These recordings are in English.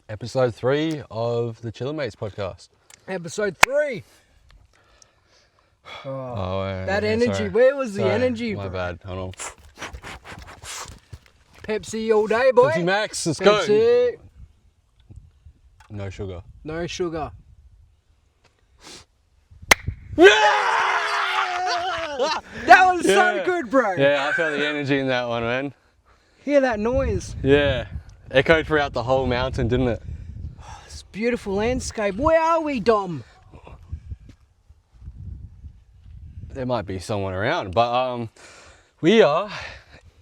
Episode 3 of the Chiller Mates podcast. Episode 3. That energy. Sorry. Where was the Sorry, energy, My bro? bad. Hold on. Pepsi all day, boy. Pepsi Max, let's go. Pepsi. No sugar. No sugar. That was so good, bro. Yeah, I felt the energy in that one, man. Hear that noise? Yeah. Echoed throughout the whole mountain, didn't it? This beautiful landscape. Where are we, Dom? There might be someone around, but we are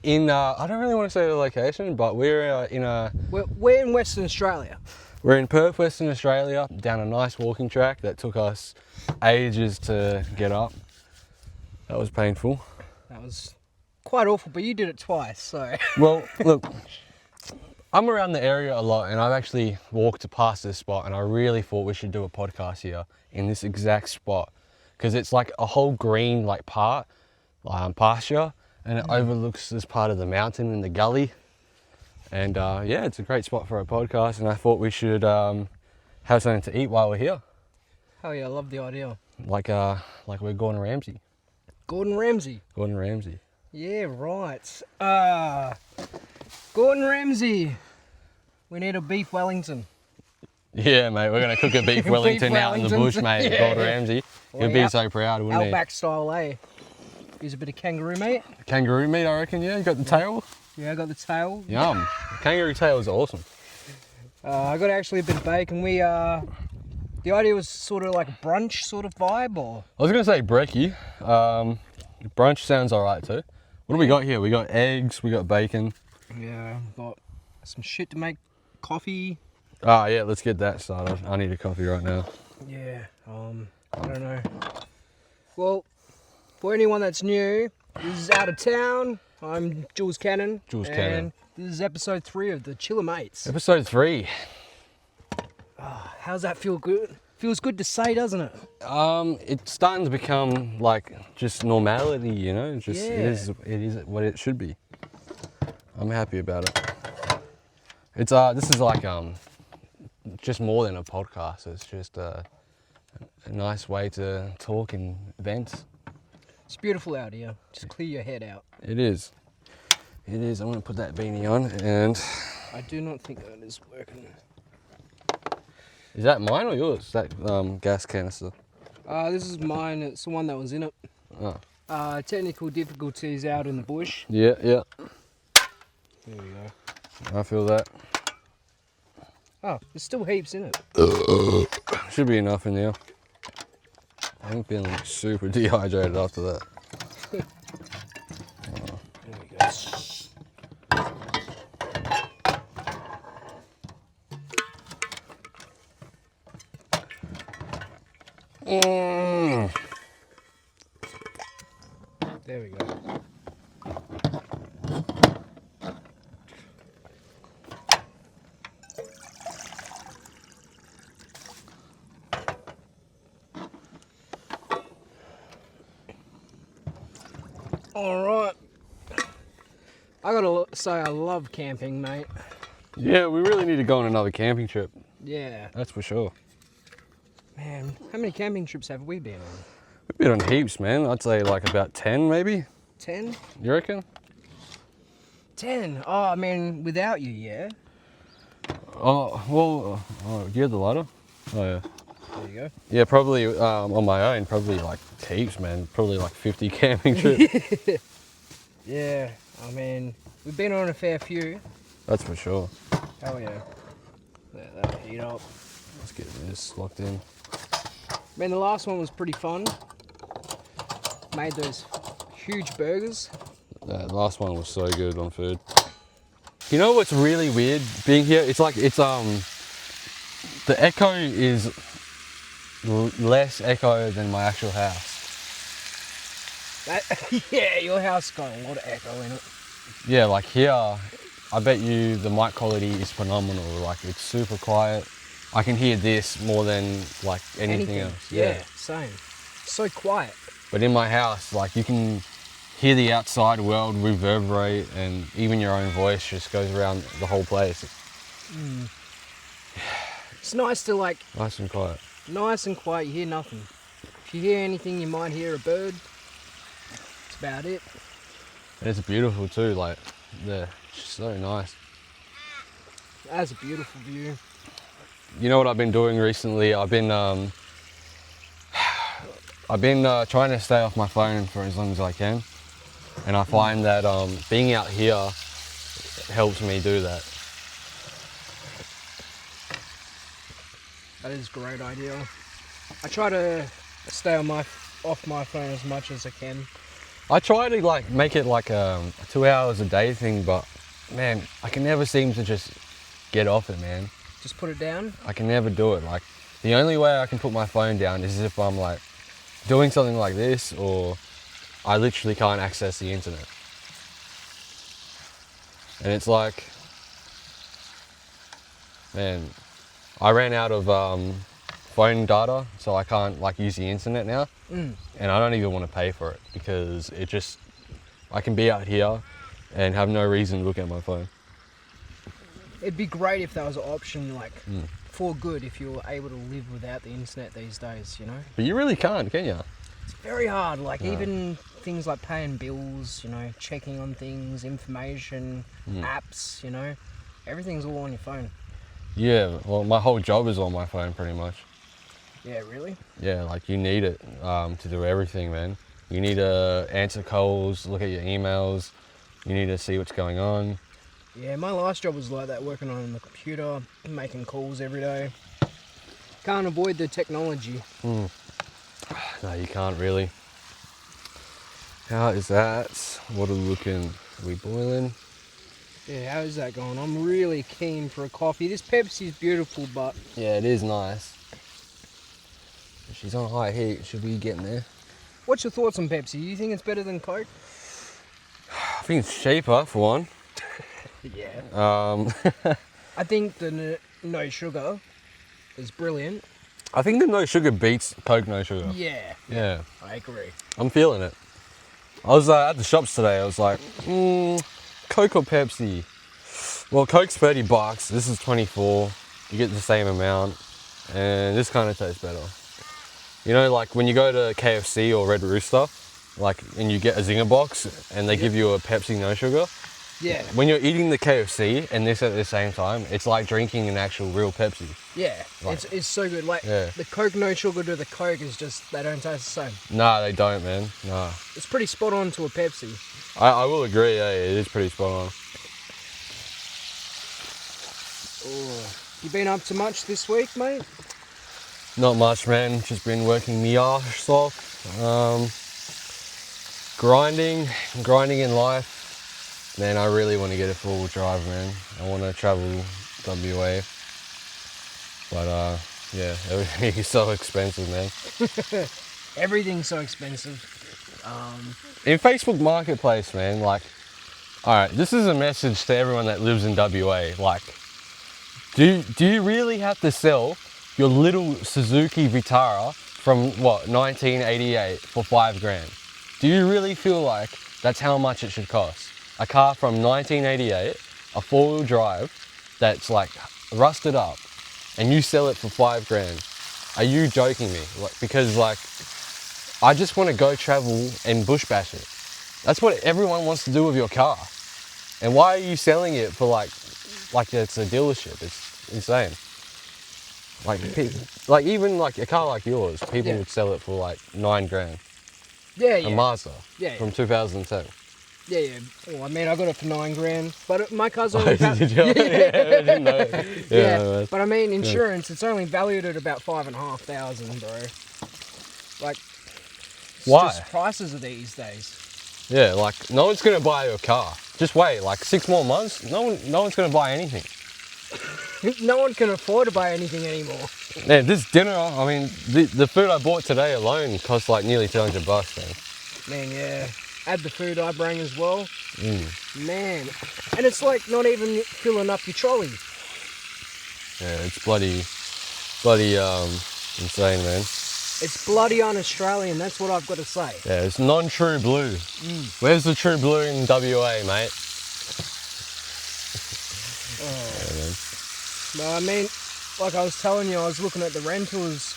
in, I don't really want to say the location, but we're We're in Western Australia. we're in Perth, Western Australia, down a nice walking track that took us ages to get up. That was painful. That was quite awful, but you did it twice, so. Well, look, I'm around the area a lot, and I've actually walked past this spot, and I really thought we should do a podcast here in this exact spot, because it's like a whole green pasture, and it overlooks this part of the mountain and the gully, and yeah, it's a great spot for a podcast, and I thought we should have something to eat while we're here, Hell yeah, I love the idea. like we're Gordon Ramsay. Gordon Ramsay. Gordon Ramsay. Yeah, right. Gordon Ramsay. We need a beef Wellington. Yeah, mate, we're gonna cook a beef Wellington out in the bush, Wellingtons. mate. Yeah. Gordon Ramsay. He'd be so proud, wouldn't he? Outback style, eh? Use a bit of kangaroo meat. Kangaroo meat, I reckon, yeah. You got the tail? Yeah, I got the tail. Yum. Kangaroo tail is awesome. I got actually a bit of bacon. The idea was sort of like a brunch sort of vibe, or? I was going to say brekkie. Brunch sounds alright too. What do we got here? We got eggs, we got bacon. Yeah, got some shit to make coffee. Ah, yeah, let's get that started. I need a coffee right now. Yeah, I don't know. Well, for anyone that's new, this is Out of Town. I'm Jules Cannon. Jules and Cannon. This is episode 3 of the Chiller Mates. Episode 3. How's that feel good? Feels good to say, doesn't it? It's starting to become like just normality, you know? Just Yeah. it is what it should be. I'm happy about it. It's this is like just more than a podcast. It's just a nice way to talk and vent. It's beautiful out here. Just clear your head out. It is. It is. I'm gonna put that beanie on, and I do not think that is working. is that mine or yours? That gas canister. This is mine. It's the one that was in it. Oh. Technical difficulties out in the bush. Yeah, yeah. There we go. I feel that. Oh, there's still heaps in it. Should be enough in there. I'm feeling super dehydrated after that. There we go. Mm. There we go. All right. I gotta say I love camping, mate. Yeah, we really need to go on another camping trip. Yeah. That's for sure. Man, how many camping trips have we been on? We've been on heaps, man. I'd say like about 10 maybe. 10? You reckon? 10? Oh, I mean, without you, yeah? Oh, well, do you have the lighter? Oh, yeah. There you go. Yeah, probably on my own, probably like heaps, man. Probably like 50 camping trips. Yeah, I mean, we've been on a fair few. That's for sure. Oh yeah. Let that heat up. Let's get this locked in. Man, the last one was pretty fun. Made those huge burgers. The last one was so good on food. You know what's really weird being here? It's like, the echo is less echo than my actual house. Yeah, your house got a lot of echo in it. Yeah, like here, I bet you the mic quality is phenomenal. Like it's super quiet. I can hear this more than like anything else. Yeah, same. So quiet. But in my house, like you can hear the outside world reverberate, and even your own voice just goes around the whole place. It's nice to like, Nice and quiet. nice and quiet. You hear nothing. If you hear anything, you might hear a bird. That's about it. And it's beautiful too. Like, yeah, it's so nice. That's a beautiful view. You know what I've been doing recently? I've been trying to stay off my phone for as long as I can, and I find that being out here helps me do that. That is a great idea. I try to stay on off my phone as much as I can. I try to like make it like a 2 hours a day thing, but man, I can never seem to just get off it, man. Just put it down. I can never do it. Like, the only way I can put my phone down is if I'm like doing something like this, or I literally can't access the internet. And it's like, man, I ran out of phone data, so I can't like use the internet now. And I don't even want to pay for it because it just, I can be out here and have no reason to look at my phone. It'd be great if that was an option, like, for good, if you were able to live without the internet these days, you know? But you really can't, can you? It's very hard, like, No. even things like paying bills, you know, checking on things, information, apps, you know? Everything's all on your phone. Yeah, well, my whole job is on my phone pretty much. Yeah, really? Yeah, like you need it to do everything, man. You need to answer calls, look at your emails, you need to see what's going on. Yeah, my last job was like that, working on the computer, making calls every day. Can't avoid the technology. No, you can't really. How is that? What are we looking? Are we boiling? Yeah, how is that going? I'm really keen for a coffee. This Pepsi's beautiful, but Yeah, it is nice. She's on high heat. Should we get in there? what's your thoughts on Pepsi? Do you think it's better than Coke? I think it's cheaper for one. Yeah. I think the no sugar is brilliant. I think the no sugar beats Coke no sugar. Yeah, Yeah, I agree. I'm feeling it. I was at the shops today. I was like, Coke or Pepsi? Well, Coke's $30. This is 24. You get the same amount, and this kind of tastes better. You know, like when you go to KFC or Red Rooster, like, and you get a Zinger box, and they give you a Pepsi no sugar. Yeah, When you're eating the KFC and this at the same time, it's like drinking an actual real Pepsi. yeah, Like- it's so good. Like Yeah. the Coke no sugar to the Coke is just, they don't taste the same. Nah, they don't, man. Nah. It's pretty spot on to a Pepsi. I will agree, yeah, it is pretty spot on. Oh, you been up to much this week, mate? Not much, man. Just been working me arse off. Grinding in life. Man, I really want to get a four-wheel drive, man. I want to travel WA. But yeah, everything is so expensive, man. Everything's so expensive. In Facebook Marketplace, man, like, alright, this is a message to everyone that lives in WA. Like, do you really have to sell your little Suzuki Vitara from, what, 1988 for $5,000? Do you really feel like that's how much it should cost? A car from 1988, a four-wheel drive, that's like rusted up, and you sell it for $5,000? Are you joking me? Like, because like, I just want to go travel and bush bash it. That's what everyone wants to do with your car. And why are you selling it for like it's a dealership? It's insane. Like even like a car like yours, people Yeah. would sell it for like $9,000. Yeah, A yeah. Mazda Yeah. from 2010. Yeah, yeah. Well, I mean, I got it for $9,000, but my car's only Did you? Yeah, I didn't know. yeah, no, but I mean, insurance, it's only valued at about $5,500, bro. Like, it's Why? just prices of these days. Yeah, like no one's gonna buy your car. Just wait, like 6 more months, no one's gonna buy anything. No one can afford to buy anything anymore. Man, this dinner, I mean, the food I bought today alone cost like nearly $200, man. Man, yeah. Add the food I bring as well. Man. And it's like not even filling up your trolley. Yeah, it's bloody insane, man. It's bloody un-Australian, that's what I've got to say. Yeah, it's non-true blue. Where's the true blue in WA, mate? Well, I mean, like I was telling you, I was looking at the rentals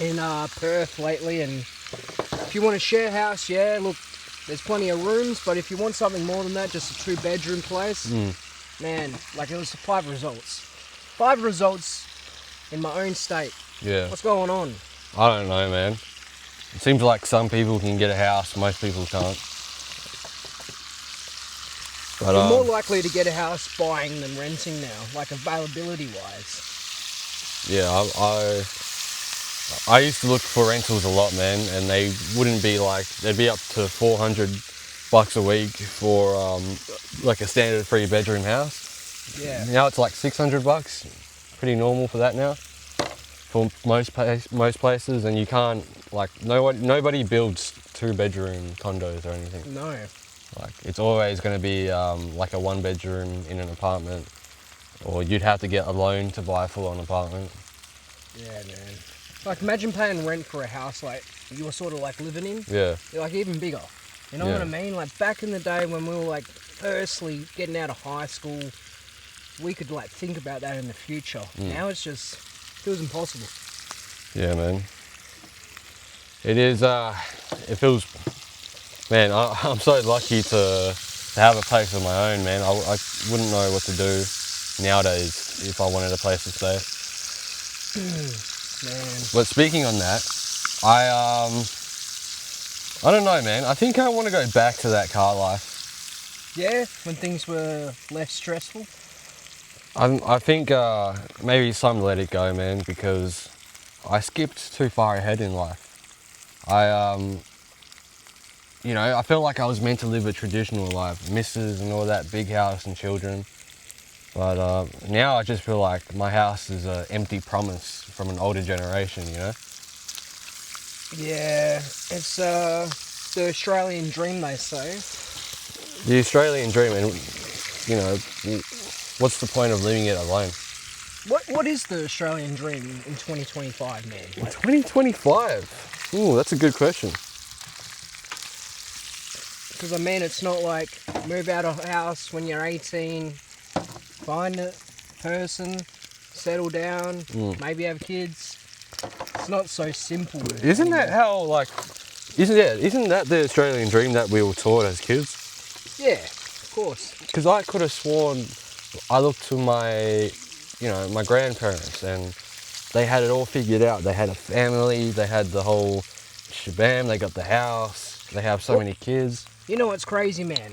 in Perth lately, and if you want a share house, yeah, look, there's plenty of rooms, but if you want something more than that, just a 2-bedroom place, man, like it was 5 results. 5 results in my own state. Yeah. What's going on? I don't know, man. It seems like some people can get a house, most people can't. But, You're more likely to get a house buying than renting now, like availability wise. yeah, I used to look for rentals a lot, man, and they wouldn't be like, they'd be up to $400 a week for like a standard 3-bedroom house. Yeah. Now it's like $600, pretty normal for that now, for most places, and you can't, like, nobody builds 2-bedroom condos or anything. No. Like, it's always going to be like a 1-bedroom in an apartment, or you'd have to get a loan to buy a full-on apartment. Yeah, man. Like, imagine paying rent for a house like you were sort of like living in. Yeah. You're like even bigger. You know Yeah. what I mean? Like back in the day when we were like firstly getting out of high school, we could like think about that in the future. Now it's just feels impossible. Yeah, man. It is, it feels, man, I'm so lucky to have a place of my own, man. I wouldn't know what to do nowadays if I wanted a place to stay. Man. But speaking on that, I don't know, man. I think I want to go back to that car life. Yeah, when things were less stressful. I think maybe it's time to let it go, man, because I skipped too far ahead in life. You know, I felt like I was meant to live a traditional life, missus and all that, big house and children. But now I just feel like my house is an empty promise from an older generation, you know? Yeah, it's the Australian dream, they say. The Australian dream, and, you know, what's the point of living it alone? What is the Australian dream in 2025, man? In 2025? Ooh, that's a good question. Because I mean, it's not like move out of house when you're 18, find a person, settle down, maybe have kids. It's not so simple. Isn't that how, like, isn't that the Australian dream that we were taught as kids? Yeah, of course. Because I could have sworn, I looked to my, you know, my grandparents, and they had it all figured out. They had a family, they had the whole shabam, they got the house, they have so many kids. You know what's crazy, man?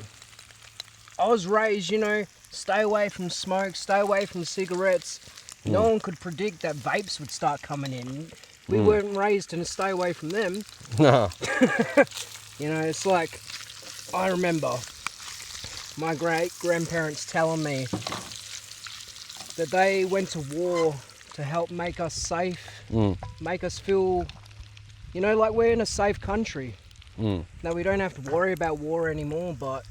I was raised, you know, stay away from smoke, stay away from cigarettes. No one could predict that vapes would start coming in. We weren't raised to stay away from them. No. You know, it's like, I remember my great-grandparents telling me that they went to war to help make us safe, make us feel, you know, like we're in a safe country. That we don't have to worry about war anymore, but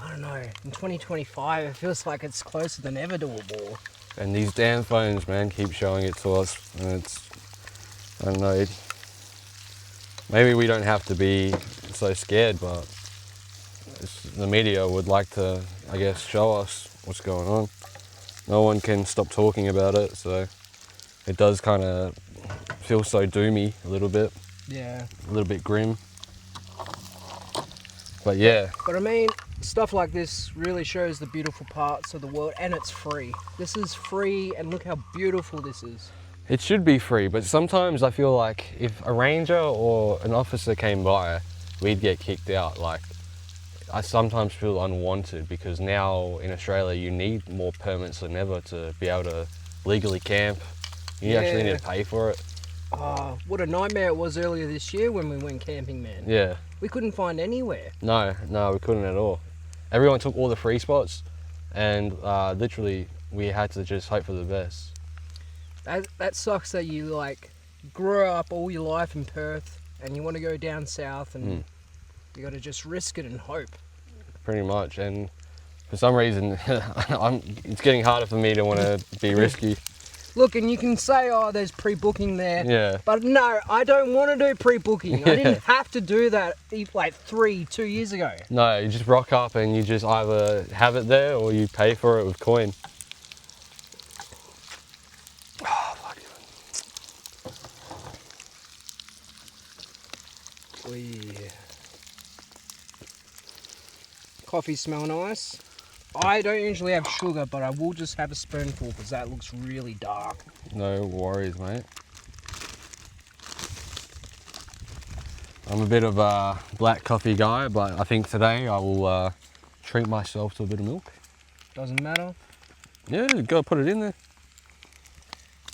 I don't know, in 2025 it feels like it's closer than ever to a war. And these damn phones, man, keep showing it to us, and it's, I don't know, maybe we don't have to be so scared, but the media would like to, I guess, show us what's going on. No one can stop talking about it, so it does kind of feel so doomy a little bit, Yeah. a little bit grim. But yeah, But I mean, stuff like this really shows the beautiful parts of the world, and it's free. This is free, and look how beautiful this is. it should be free, but sometimes I feel like if a ranger or an officer came by, we'd get kicked out. Like, I sometimes feel unwanted because now in Australia you need more permits than ever to be able to legally camp. You actually need to pay for it. What a nightmare it was earlier this year when we went camping, man. Yeah. We couldn't find anywhere. No, we couldn't at all. Everyone took all the free spots, and literally we had to just hope for the best. That sucks that you like grew up all your life in Perth and you want to go down south and you got to just risk it and hope. Pretty much, and for some reason, it's getting harder for me to want to be risky. Look, and you can say, oh, there's pre-booking there. Yeah. But no, I don't want to do pre-booking. I didn't have to do that like 2 years ago. No, you just rock up and you just either have it there or you pay for it with coin. Yeah. Coffee smell nice. I don't usually have sugar, but I will just have a spoonful because that looks really dark. No worries, mate. I'm a bit of a black coffee guy, but I think today I will treat myself to a bit of milk. Doesn't matter. Yeah, go put it in there.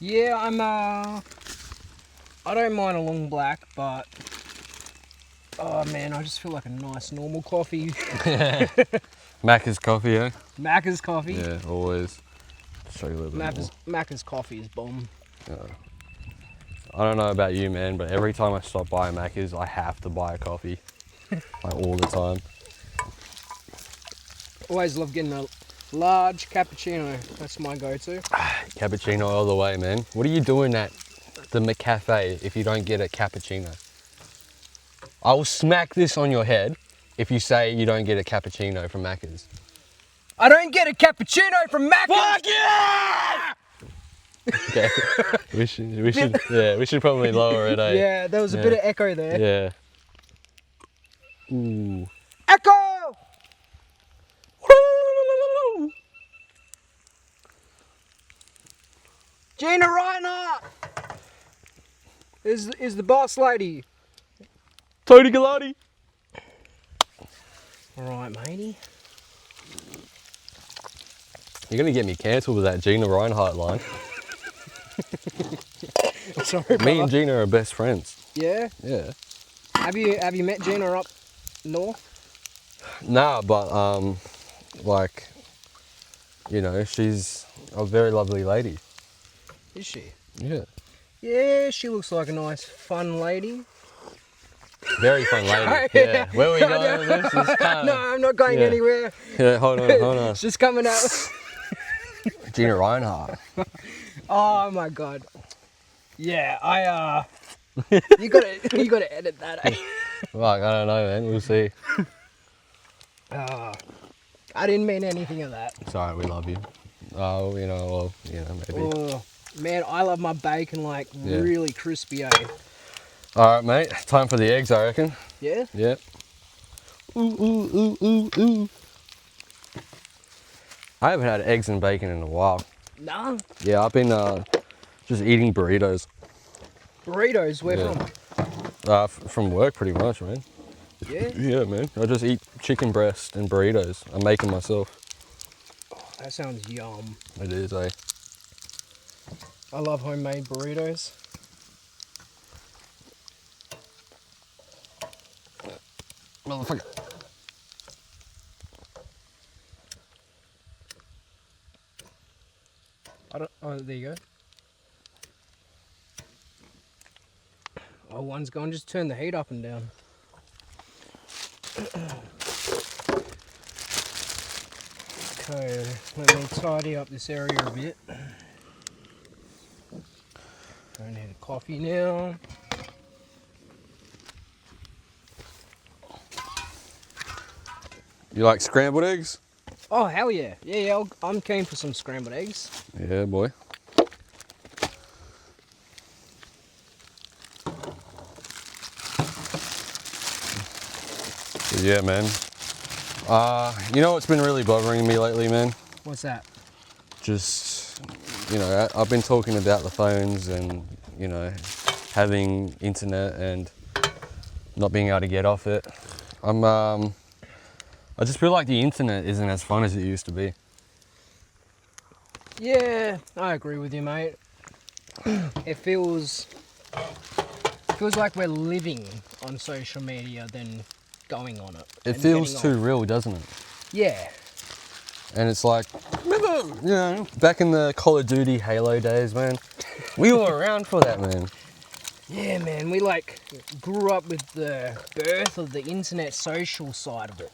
Yeah, I don't mind a long black, but oh man, I just feel like a nice normal coffee. Macca's coffee, eh? Macca's coffee. Yeah, always. Show you a little bit more. Macca's coffee is bomb. I don't know about you, man, but every time I stop by Macca's, I have to buy a coffee. Like all the time. Always love getting a large cappuccino. That's my go-to. Cappuccino all the way, man. What are you doing at the McCafe if you don't get a cappuccino? I will smack this on your head if you say you don't get a cappuccino from Macca's. I don't get a cappuccino from Macca's. Fuck yeah! Okay, we should probably lower it, eh? Yeah, there was a bit of echo there. Yeah. Ooh. Echo! Gina Reinhardt is the boss lady. Tony Galati. All right, matey. You're gonna get me cancelled with that Gina Reinhardt line. Sorry, Me brother. and Gina are best friends. Yeah. Yeah. Have you met Gina up north? Nah, but like, you know, she's a very lovely lady. Is she? Yeah. Yeah, she looks like a nice, fun lady. Very fun lady. Yeah. Where are we going with this? It's kinda, No, I'm not going yeah. anywhere. Yeah, hold on. It's just coming out. Gina Reinhardt. Oh my god. Yeah, you gotta edit that. Eh? Fuck, I don't know, man. We'll see. I didn't mean anything of that. Sorry, we love you. Oh, you know, well, you know, maybe. Oh man, I love my bacon like Yeah. really crispy. Eh? All right, mate. Time for the eggs, I reckon. Yeah. Yep. Ooh. I haven't had eggs and bacon in a while. Nah. Yeah, I've been just eating burritos. Burritos. Where Yeah. from? From work, pretty much, man. Yeah. Yeah, man. I just eat chicken breast and burritos. I make them myself. That sounds yum. It is, eh? I love homemade burritos. Motherfucker. Oh, there you go. Oh, one's gone. Just turn the heat up and down. Okay, let me tidy up this area a bit. I need a coffee now. You like scrambled eggs? Oh, hell yeah. Yeah, I'm keen for some scrambled eggs. Yeah, boy. Yeah, man. You know what's been really bothering me lately, man? What's that? Just, you know, I've been talking about the phones and, you know, having internet and not being able to get off it. I just feel like the internet isn't as fun as it used to be. Yeah, I agree with you, mate. It feels like we're living on social media than going on it. It and feels getting too real, doesn't it? on. Yeah. And it's like, remember, you know, back in the Call of Duty Halo days, man? We were around for that, man. Yeah, man, we like grew up with the birth of the internet social side of it.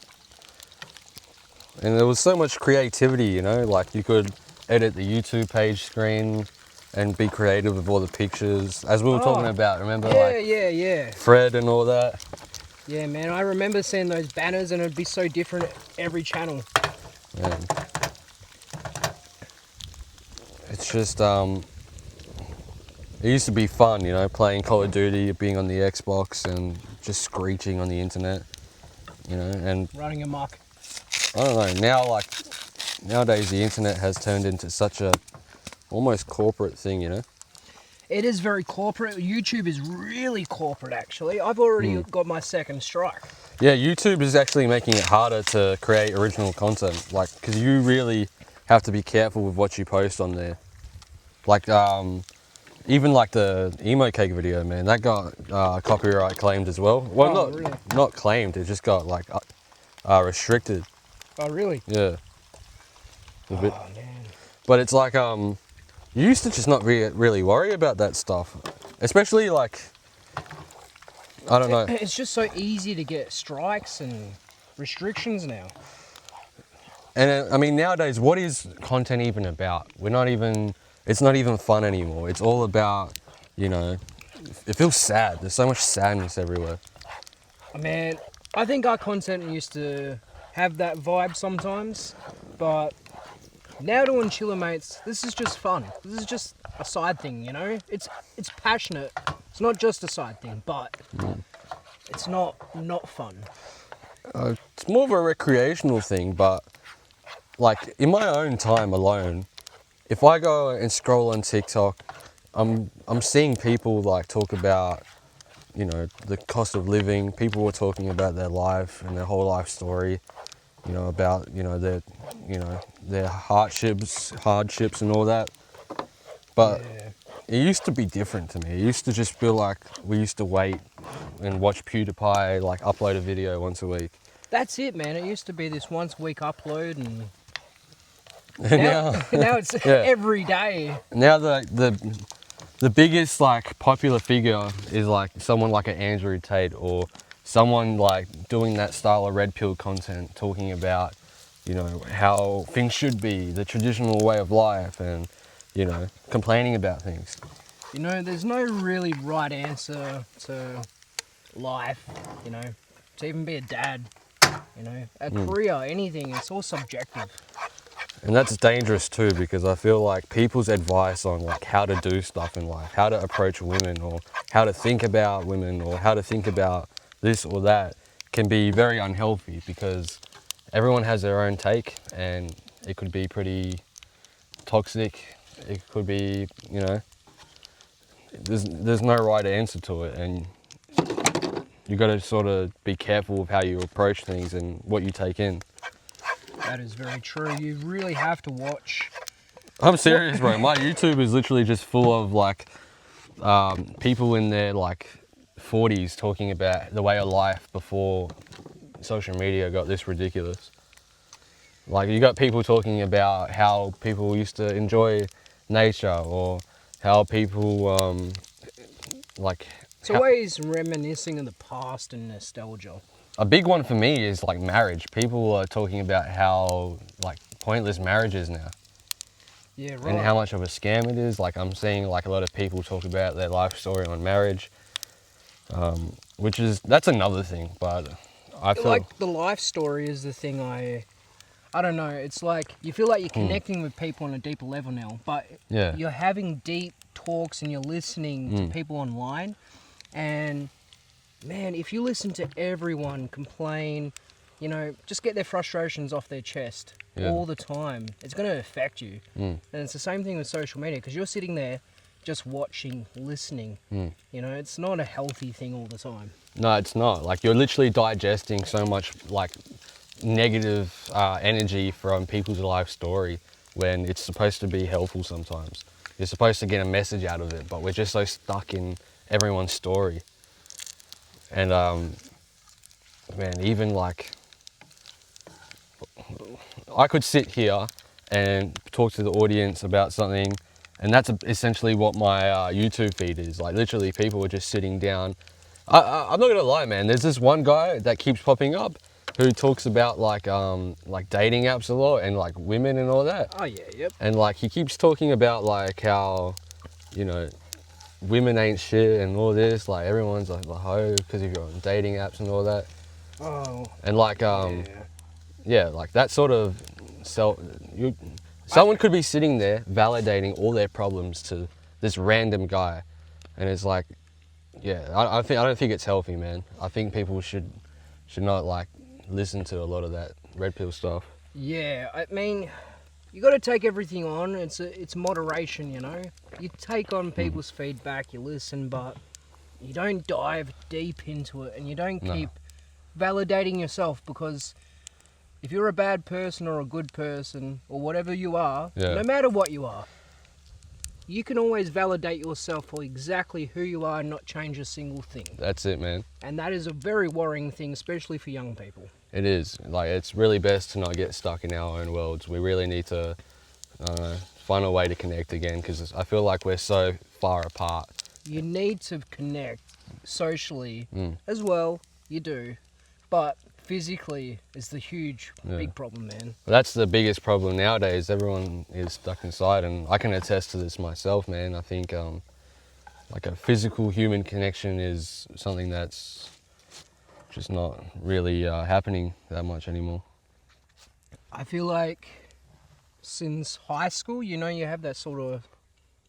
And there was so much creativity, you know, like you could edit the YouTube page screen and be creative with all the pictures, as we were talking about, remember? Yeah. Fred and all that. Yeah, man, I remember seeing those banners and it'd be so different every channel. Man. It's just, it used to be fun, you know, playing Call of Duty, being on the Xbox and just screeching on the internet, you know, and Running amok. I don't know, now like nowadays the internet has turned into such a almost corporate thing, you know. It is very corporate. YouTube is really corporate, actually. I've already got my second strike. Yeah, YouTube is actually making it harder to create original content, like, because you really have to be careful with what you post on there. Like, even like the emo cake video, man, that got copyright claimed as well. Well, Oh, really? not claimed, it just got like restricted. Oh, really? Yeah. A bit. Oh, man. But it's like, you used to just not really worry about that stuff, especially like, I don't know. It's just so easy to get strikes and restrictions now. And I mean, nowadays, what is content even about? It's not even fun anymore. It's all about, you know, it feels sad. There's so much sadness everywhere. Man, I think our content used to have that vibe sometimes, but now doing Chiller Mates, this is just fun. This is just a side thing, you know? It's passionate. It's not just a side thing, but it's not fun. It's more of a recreational thing, but like in my own time alone, if I go and scroll on TikTok, I'm seeing people like talk about, you know, the cost of living. People were talking about their life and their whole life story, you know, about, you know, their hardships and all that. But Yeah. it used to be different to me. It used to just feel like we used to wait and watch PewDiePie like upload a video once a week. That's it, man. It used to be this once a week upload, and And now it's Yeah. every day. now the biggest like popular figure is like someone like an Andrew Tate or someone like doing that style of red pill content, talking about, you know, how things should be, the traditional way of life, and, you know, complaining about things. You know, there's no really right answer to life, you know, to even be a dad, you know, a career, anything. It's all subjective. And that's dangerous too, because I feel like people's advice on like how to do stuff in life, how to approach women, or how to think about women, or how to think about this or that, can be very unhealthy, because everyone has their own take and it could be pretty toxic. It could be, you know, there's no right answer to it, and you got to sort of be careful with how you approach things and what you take in. That is very true. You really have to watch. I'm serious, bro. My YouTube is literally just full of like people in their like 40s talking about the way of life before social media got this ridiculous. Like, you got people talking about how people used to enjoy nature, or how people like. It's always reminiscing of the past and nostalgia. A big one for me is like marriage. People are talking about how like pointless marriage is now. Yeah, right. And how much of a scam it is. Like, I'm seeing like a lot of people talk about their life story on marriage, that's another thing. But I feel Like, the life story is the thing I don't know. It's like you feel like you're connecting with people on a deeper level now, but Yeah. you're having deep talks and you're listening to people online. And man, if you listen to everyone complain, you know, just get their frustrations off their chest all the time, it's going to affect you. And it's the same thing with social media, because you're sitting there just watching, listening. You know, it's not a healthy thing all the time. No, it's not. Like, you're literally digesting so much like negative energy from people's life story, when it's supposed to be helpful sometimes. You're supposed to get a message out of it, but we're just so stuck in everyone's story. And man, even like, I could sit here and talk to the audience about something, and that's essentially what my YouTube feed is. Like, literally, people are just sitting down. I'm not gonna lie, man. There's this one guy that keeps popping up who talks about like dating apps a lot, and like women and all that. Oh yeah, yep. And like, he keeps talking about like how, you know, women ain't shit and all this. Like, everyone's like a hoe because if you're on dating apps and all that. Oh. And like Yeah. yeah, like that sort of someone could be sitting there validating all their problems to this random guy, and it's like, yeah, I don't think it's healthy, man. I think people should not like listen to a lot of that red pill stuff. Yeah, I mean, you got to take everything on. It's moderation, you know. You take on people's feedback, you listen, but you don't dive deep into it, and you don't No. keep validating yourself, because if you're a bad person or a good person or whatever you are, Yeah. no matter what you are, you can always validate yourself for exactly who you are and not change a single thing. That's it, man. And that is a very worrying thing, especially for young people. It is. Like, it's really best to not get stuck in our own worlds. We really need to, I don't know, find a way to connect again, because I feel like we're so far apart. You need to connect socially Mm. as well, you do. But physically is the huge, Yeah. big problem, man. That's the biggest problem nowadays. Everyone is stuck inside, and I can attest to this myself, man. I think like a physical human connection is something that's just not really happening that much anymore. I feel like since high school, you know, you have that sort of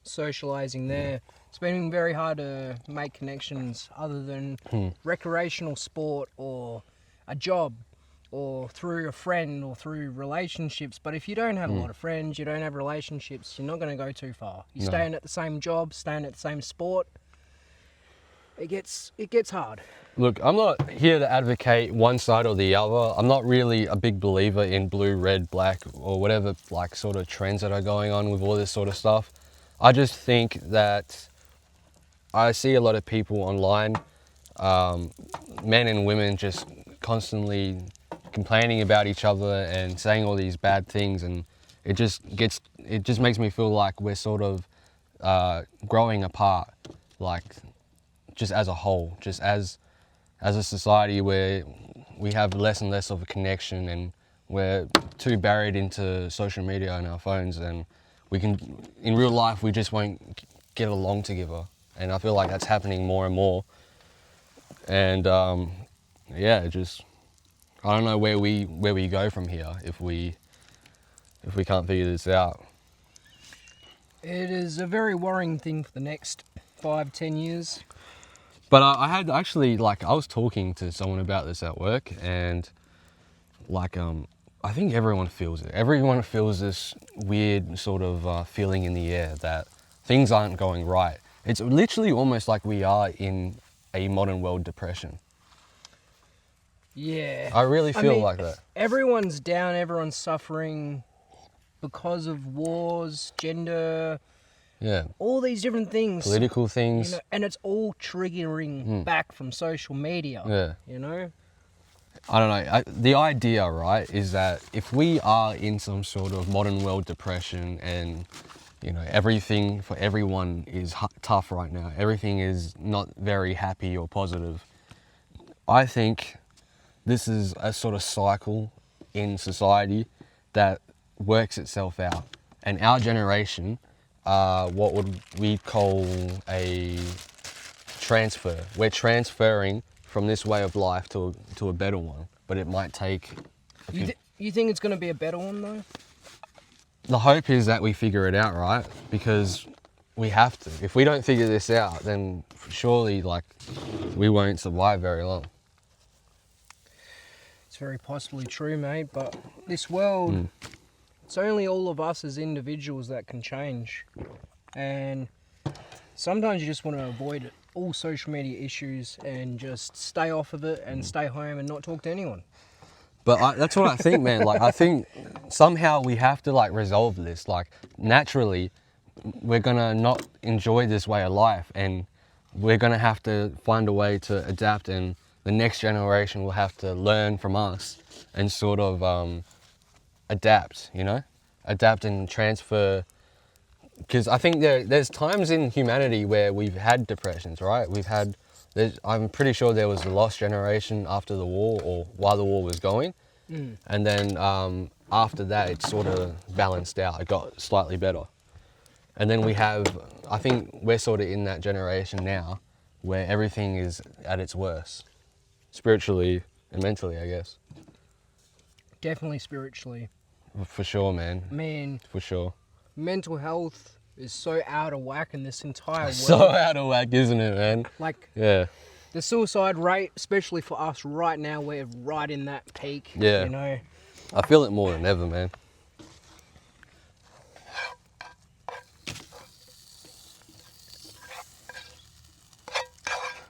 socializing there. It's been very hard to make connections other than recreational sport or a job or through a friend or through relationships. But if you don't have a lot of friends, you don't have relationships, you're not going to go too far. You're No. staying at the same job, staying at the same sport. It gets hard. Look, I'm not here to advocate one side or the other. I'm not really a big believer in blue, red, black, or whatever like sort of trends that are going on with all this sort of stuff. I just think that I see a lot of people online, men and women, just constantly complaining about each other and saying all these bad things, and it just makes me feel like we're sort of growing apart, like just as a whole, just as a society where we have less and less of a connection, and we're too buried into social media and our phones, and we can, in real life, we just won't get along together. And I feel like that's happening more and more. And yeah, just I don't know where we go from here if we can't figure this out. It is a very worrying thing for the next 5-10 years. But I had actually, like, I was talking to someone about this at work, and like I think everyone feels it. Everyone feels this weird sort of feeling in the air that things aren't going right. It's literally almost like we are in a modern world depression. Yeah. I really feel mean, like that. Everyone's down, everyone's suffering because of wars, gender, Yeah. all these different things. Political You things. know, and it's all triggering back from social media. Yeah. You know? I don't know. The idea, right, is that if we are in some sort of modern world depression, and you know everything for everyone is tough right now, everything is not very happy or positive, I think this is a sort of cycle in society that works itself out. And our generation, what would we call a transfer. We're transferring from this way of life to a better one, but it might take a few. You think it's going to be a better one, though? The hope is that we figure it out, right? Because we have to. If we don't figure this out, then surely, like, we won't survive very long. It's very possibly true, mate, but this world, it's only all of us as individuals that can change. And sometimes you just want to avoid all social media issues and just stay off of it and stay home and not talk to anyone. But that's what I think, man. Like, I think somehow we have to, like, resolve this. Like, naturally, we're gonna not enjoy this way of life, and we're gonna have to find a way to adapt, and the next generation will have to learn from us and sort of adapt, you know? Adapt and transfer. Because I think there's times in humanity where we've had depressions, right? I'm pretty sure there was a lost generation after the war, or while the war was going. And then after that, it sort of balanced out. It got slightly better. And then I think we're sort of in that generation now where everything is at its worst. Spiritually and mentally, I guess. Definitely spiritually. For sure, man. Man, For sure. mental health is so out of whack in this entire world. So out of whack, isn't it, man? Like, Yeah. the suicide rate, especially for us right now, we're right in that peak. Yeah. You know. I feel it more than ever, man.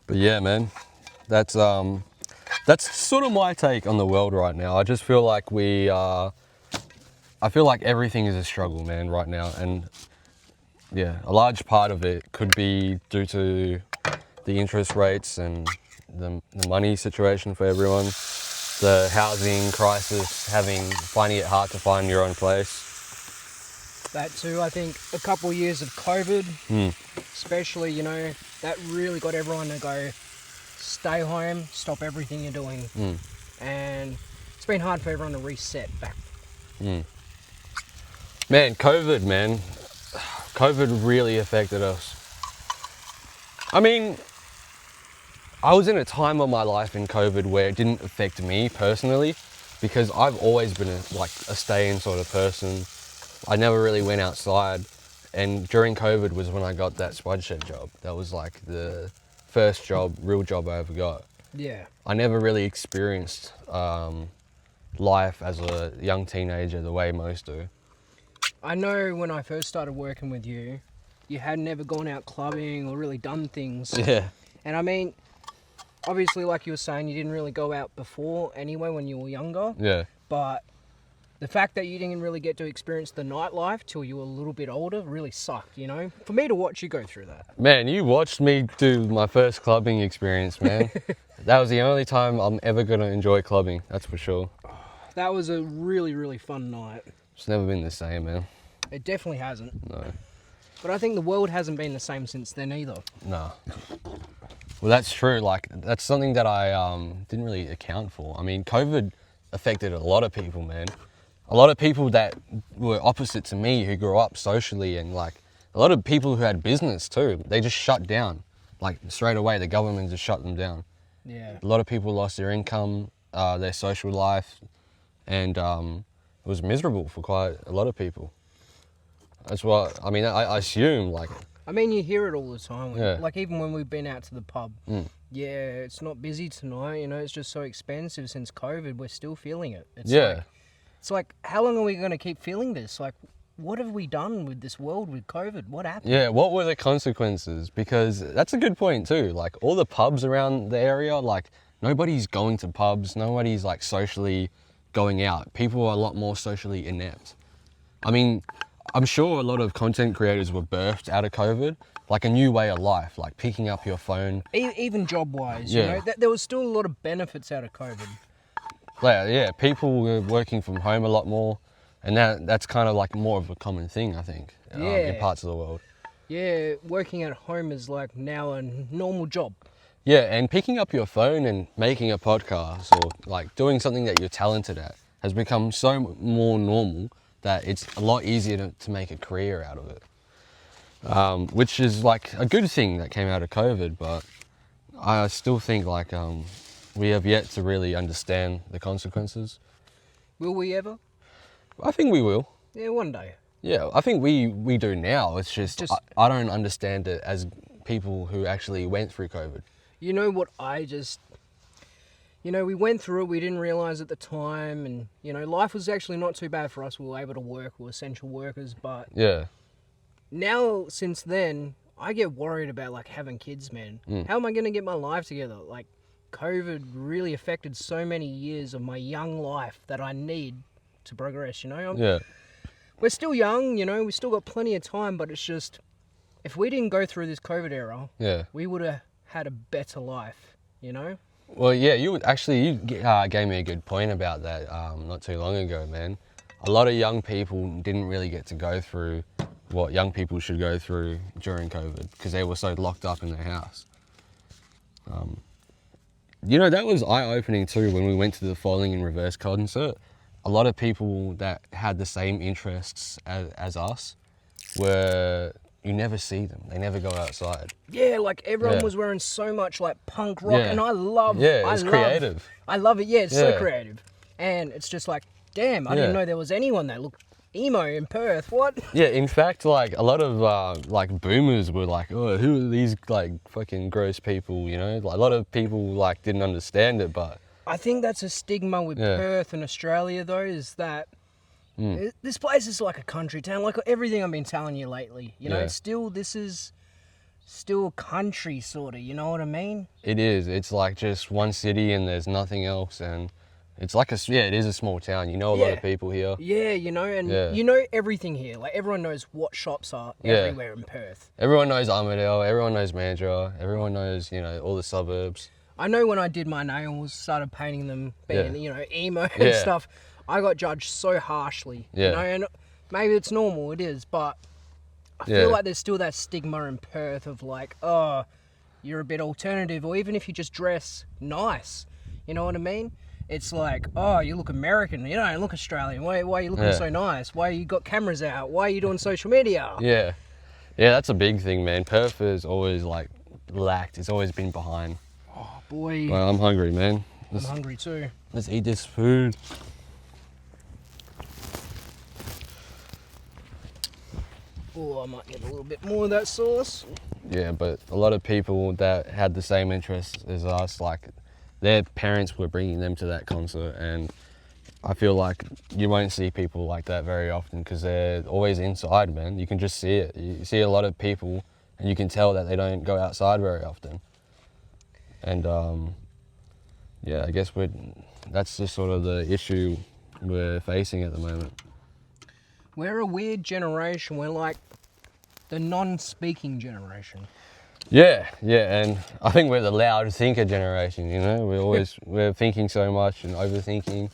But yeah, man, that's sort of my take on the world right now. I just feel like I feel like everything is a struggle, man, right now, and yeah, a large part of it could be due to the interest rates and the money situation for everyone, the housing crisis, finding it hard to find your own place. That too, I think a couple of years of COVID, especially, you know, that really got everyone to go, stay home, stop everything you're doing. And it's been hard for everyone to reset back. Man, COVID really affected us. I mean, I was in a time of my life in COVID where it didn't affect me personally, because I've always been a stay-in sort of person. I never really went outside, and during COVID was when I got that spud shed job. That was like the first real job I ever got. Yeah. I never really experienced life as a young teenager the way most do. I know when I first started working with you, you had never gone out clubbing or really done things. Yeah. And I mean, obviously, like you were saying, you didn't really go out before anyway when you were younger. Yeah. But the fact that you didn't really get to experience the nightlife till you were a little bit older really sucked, you know? For me to watch you go through that. Man, you watched me do my first clubbing experience, man. That was the only time I'm ever going to enjoy clubbing, that's for sure. That was a really, really fun night. It's never been the same, man. It definitely hasn't. No. But I think the world hasn't been the same since then either. No. Well, that's true. Like, that's something that I didn't really account for. I mean, COVID affected a lot of people, man. A lot of people that were opposite to me who grew up socially, and like a lot of people who had business too. They just shut down. Like straight away, the government just shut them down. Yeah. A lot of people lost their income, their social life, and it was miserable for quite a lot of people. That's what, I mean, I assume, like... I mean, you hear it all the time. Yeah. Like, even when we've been out to the pub. Yeah, it's not busy tonight, you know, it's just so expensive since COVID. We're still feeling it. It's like, how long are we going to keep feeling this? Like, what have we done with this world with COVID? What happened? Yeah, what were the consequences? Because that's a good point too. Like, all the pubs around the area, like, nobody's going to pubs. Nobody's, like, socially going out. People are a lot more socially inept. I mean... I'm sure a lot of content creators were birthed out of COVID, like a new way of life, like picking up your phone. Even job-wise, you know, there was still a lot of benefits out of COVID. Yeah, people were working from home a lot more, and that's kind of like more of a common thing, I think, in parts of the world. Yeah, working at home is like now a normal job. Yeah, and picking up your phone and making a podcast or like doing something that you're talented at has become so more normal that it's a lot easier to make a career out of it, which is like a good thing that came out of COVID. But I still think like we have yet to really understand the consequences. Will we ever? I think we will. Yeah, one day. Yeah, I think we do now. It's just I don't understand it as people who actually went through COVID. You know what you know, we went through it, we didn't realise at the time, and, you know, life was actually not too bad for us. We were able to work, we were essential workers, but... Yeah. Now, since then, I get worried about, like, having kids, man. How am I going to get my life together? Like, COVID really affected so many years of my young life that I need to progress, you know? Yeah. We're still young, you know, we still got plenty of time, but it's just... If we didn't go through this COVID era, we would have had a better life, you know? Well, yeah, you gave me a good point about that not too long ago, man. A lot of young people didn't really get to go through what young people should go through during COVID because they were so locked up in their house. You know, that was eye-opening too when we went to the Falling in Reverse concert. A lot of people that had the same interests as us were... You never see them. They never go outside. Yeah, like everyone was wearing so much like punk rock, and I love. Yeah, it's creative. I love it. Yeah, it's so creative, and it's just like, damn, I didn't know there was anyone that looked Emo in Perth, what? Yeah, in fact, like a lot of like boomers were like, "Oh, who are these like fucking gross people?" You know, like a lot of people like didn't understand it, but I think that's a stigma with Yeah. Perth and Australia, though, is that this place is like a country town. Like everything I've been telling you lately, you know, Yeah. it's still, this is still country sort of, you know what I mean? it is. It's like just one city and there's nothing else, and it's like it is a small town. You know a lot Yeah. of people here. Yeah, you know, and Yeah. you know everything here. Like everyone knows what shops are Yeah. everywhere in Perth. Everyone knows Armadale. Everyone knows Mandurah. Everyone knows, you know, all the suburbs. I know when I did my nails, started painting them, being, Yeah. you know, emo and Yeah. stuff, I got judged so harshly. Yeah. You know, and maybe it's normal, it is, but I Yeah. feel like there's still that stigma in Perth of like, oh, you're a bit alternative, or even if you just dress nice, you know what I mean? It's like, oh, you look American, you don't look Australian. Why are you looking Yeah. so nice? Why you got cameras out? Why are you doing social media? Yeah. Yeah, that's a big thing, man. Perth has always like lacked. It's always been behind. Oh boy, Well, I'm hungry, man. I'm hungry too. Let's eat this food. Oh, I might get a little bit more of that sauce. Yeah, but a lot of people that had the same interests as us, like their parents were bringing them to that concert, and I feel like you won't see people like that very often because they're always inside, man. You can just see it. You see a lot of people, and you can tell that they don't go outside very often. And yeah, I guess that's just sort of the issue we're facing at the moment. We're a weird generation. We're like the non-speaking generation. Yeah, and I think we're the loud thinker generation, you know? We're thinking so much and overthinking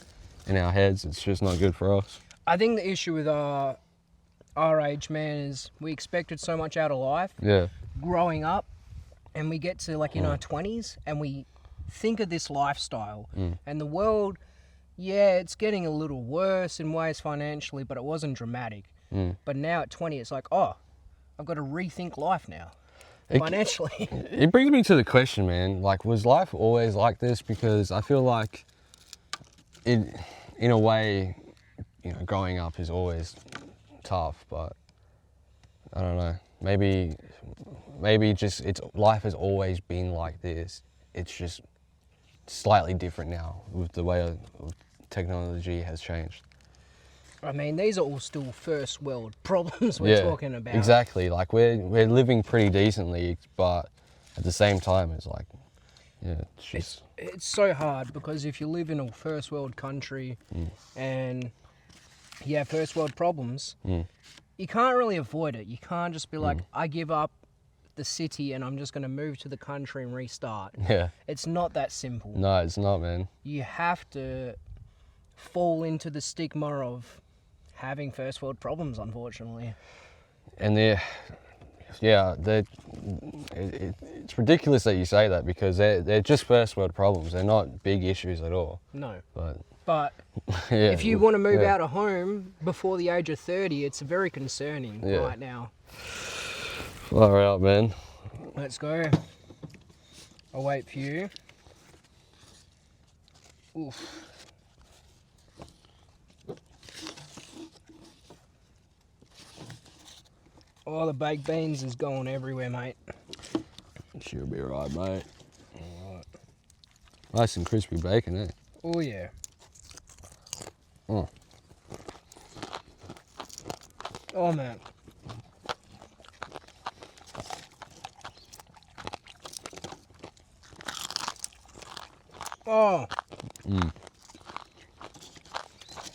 in our heads. It's just not good for us. I think the issue with our age, man, is we expected so much out of life Yeah, growing up, and we get to like in our 20s and we think of this lifestyle and the world, yeah, it's getting a little worse in ways financially, but it wasn't dramatic. But now at 20, it's like, oh, I've got to rethink life now. Financially. it brings me to the question, man, like, was life always like this? Because I feel like in a way, you know, growing up is always tough, but I don't know, maybe just life has always been like this. It's just slightly different now with the way technology has changed. I mean, these are all still first world problems we're talking about. Exactly. Like we're living pretty decently, but at the same time, it's like, yeah, it's just It's so hard because if you live in a first world country and you have first world problems, you can't really avoid it. You can't just be like, I give up the city and I'm just going to move to the country and restart. yeah. It's not that simple. No, it's not, man. You have to fall into the stigma of having first world problems, unfortunately. And it's ridiculous that you say that because they're just first world problems. They're not big issues at all. No. But Yeah, if you want to move yeah. out of home before the age of 30, it's very concerning right now. Far out, man. Let's go. I'll wait for you. Oof. Oh, the baked beans is going everywhere, mate. She'll be right, mate. Nice and crispy bacon, eh? Oh, yeah. Oh. Oh, man. Oh.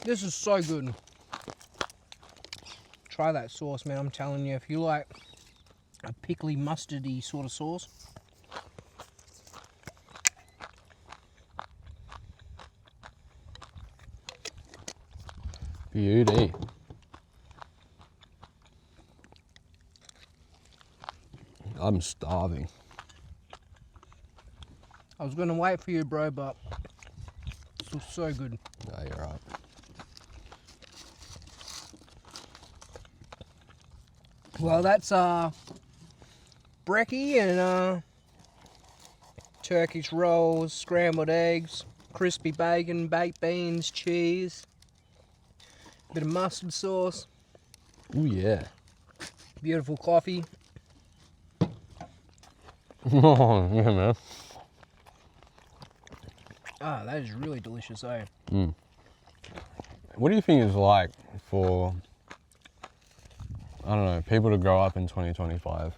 This is so good. Try that sauce, man. I'm telling you, if you like a pickly, mustardy sort of sauce. Beauty. I'm starving. I was gonna wait for you, bro, but this was so good. No, you're right. Well, that's brekkie and Turkish rolls, scrambled eggs, crispy bacon, baked beans, cheese. Bit of mustard sauce. Oh yeah. Beautiful coffee. Oh yeah, man. Ah, that is really delicious, eh? What do you think it's like for, I don't know, people to grow up in 2025?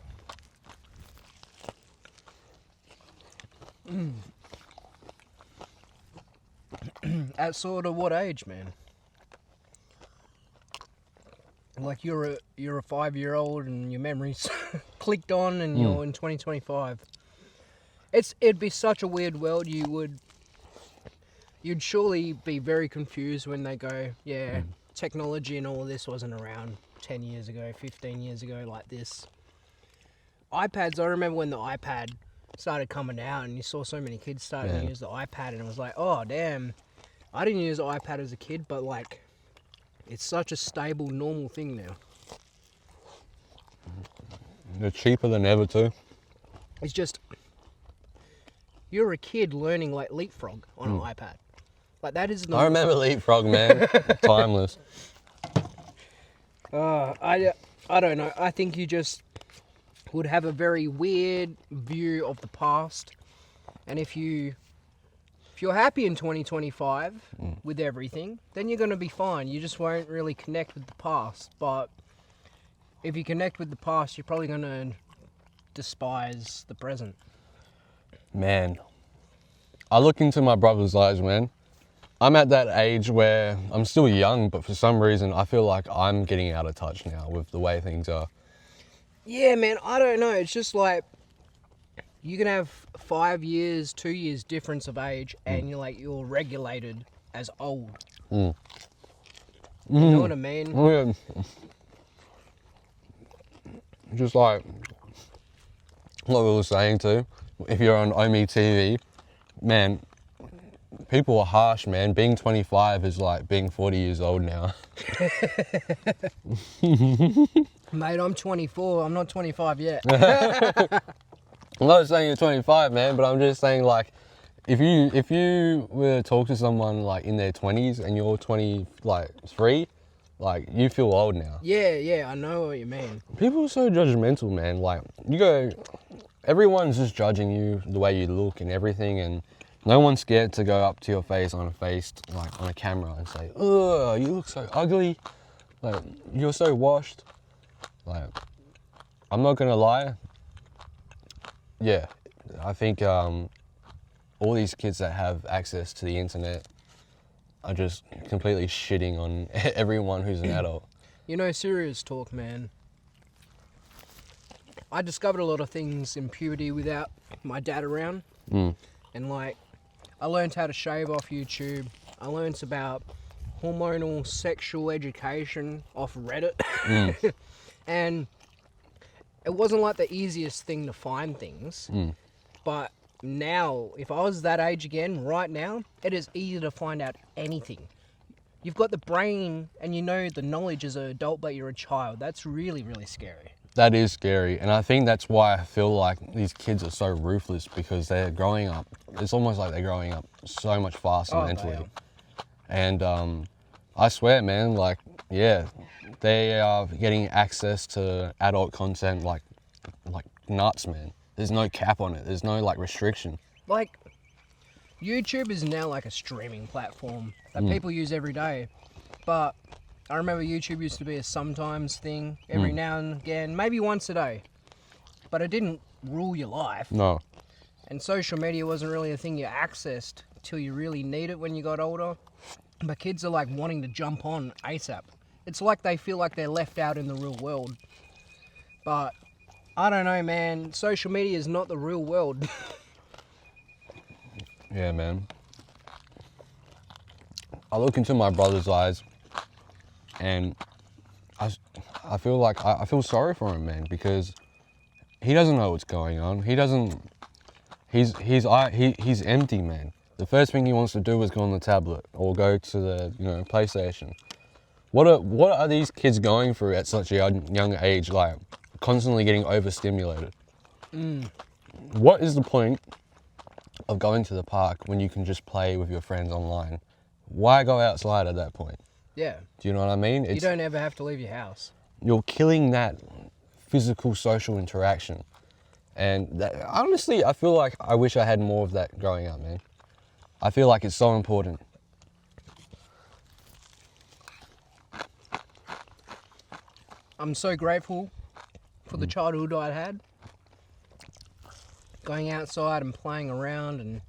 At sort of what age, man? Like you're a 5-year-old and your memories clicked on and you're in 2025. It'd be such a weird world. You'd surely be very confused when they go, yeah, technology and all of this wasn't around 10 years ago, 15 years ago like this. iPads, I remember when the iPad started coming out and you saw so many kids starting to use the iPad and it was like, oh damn, I didn't use the iPad as a kid, but like, it's such a stable, normal thing now. They're cheaper than ever too. It's just, you're a kid learning like Leapfrog on an iPad. Like that is not. I remember Leapfrog, man. Timeless. I don't know. I think you just would have a very weird view of the past, and if you're happy in 2025 with everything, then you're gonna be fine. You just won't really connect with the past. But if you connect with the past, you're probably gonna despise the present. Man, I look into my brother's eyes, man. I'm at that age where I'm still young, but for some reason I feel like I'm getting out of touch now with the way things are. Yeah, man, I don't know. It's just like you can have 5 years, 2 years difference of age, and you're regulated as old. You know what I mean? Oh, yeah. Just like what we were saying too, if you're on OMI TV, man, people are harsh, man. Being 25 is like being 40 years old now. Mate, I'm 24. I'm not 25 yet. I'm not saying you're 25, man, but I'm just saying like, if you were to talk to someone like in their 20s and you're 23, like you feel old now. Yeah, I know what you mean. People are so judgmental, man. Like everyone's just judging you the way you look and everything, and no one's scared to go up to your face on a camera and say, "Ugh, you look so ugly. Like you're so washed." Like, I'm not gonna lie. Yeah, I think all these kids that have access to the internet are just completely shitting on everyone who's an adult. You know, serious talk, man. I discovered a lot of things in puberty without my dad around. And like, I learned how to shave off YouTube. I learned about hormonal sexual education off Reddit. And it wasn't like the easiest thing to find things. But now, if I was that age again, right now, it is easy to find out anything. You've got the brain and you know the knowledge as an adult, but you're a child. That's really, really scary. That is scary, and I think that's why I feel like these kids are so ruthless, because they're growing up. It's almost like they're growing up so much faster mentally. And I swear, man, like, yeah, they are getting access to adult content like nuts, man. There's no cap on it. There's no like restriction. Like, YouTube is now like a streaming platform that people use every day. But I remember YouTube used to be a sometimes thing, every now and again, maybe once a day. But it didn't rule your life. No. And social media wasn't really a thing you accessed till you really need it when you got older. But kids are like wanting to jump on ASAP. It's like they feel like they're left out in the real world. But I don't know, man. Social media is not the real world. Yeah, man. I look into my brother's eyes, and I feel like I feel sorry for him, man, because he doesn't know what's going on. He doesn't. He's empty, man. The first thing he wants to do is go on the tablet or go to the PlayStation. What are these kids going through at such a young age, like constantly getting overstimulated? What is the point of going to the park when you can just play with your friends online? Why go outside at that point? Yeah. Do you know what I mean? You don't ever have to leave your house. You're killing that physical social interaction. And that, honestly, I feel like I wish I had more of that growing up, man. I feel like it's so important. I'm so grateful for the childhood I had. Going outside and playing around and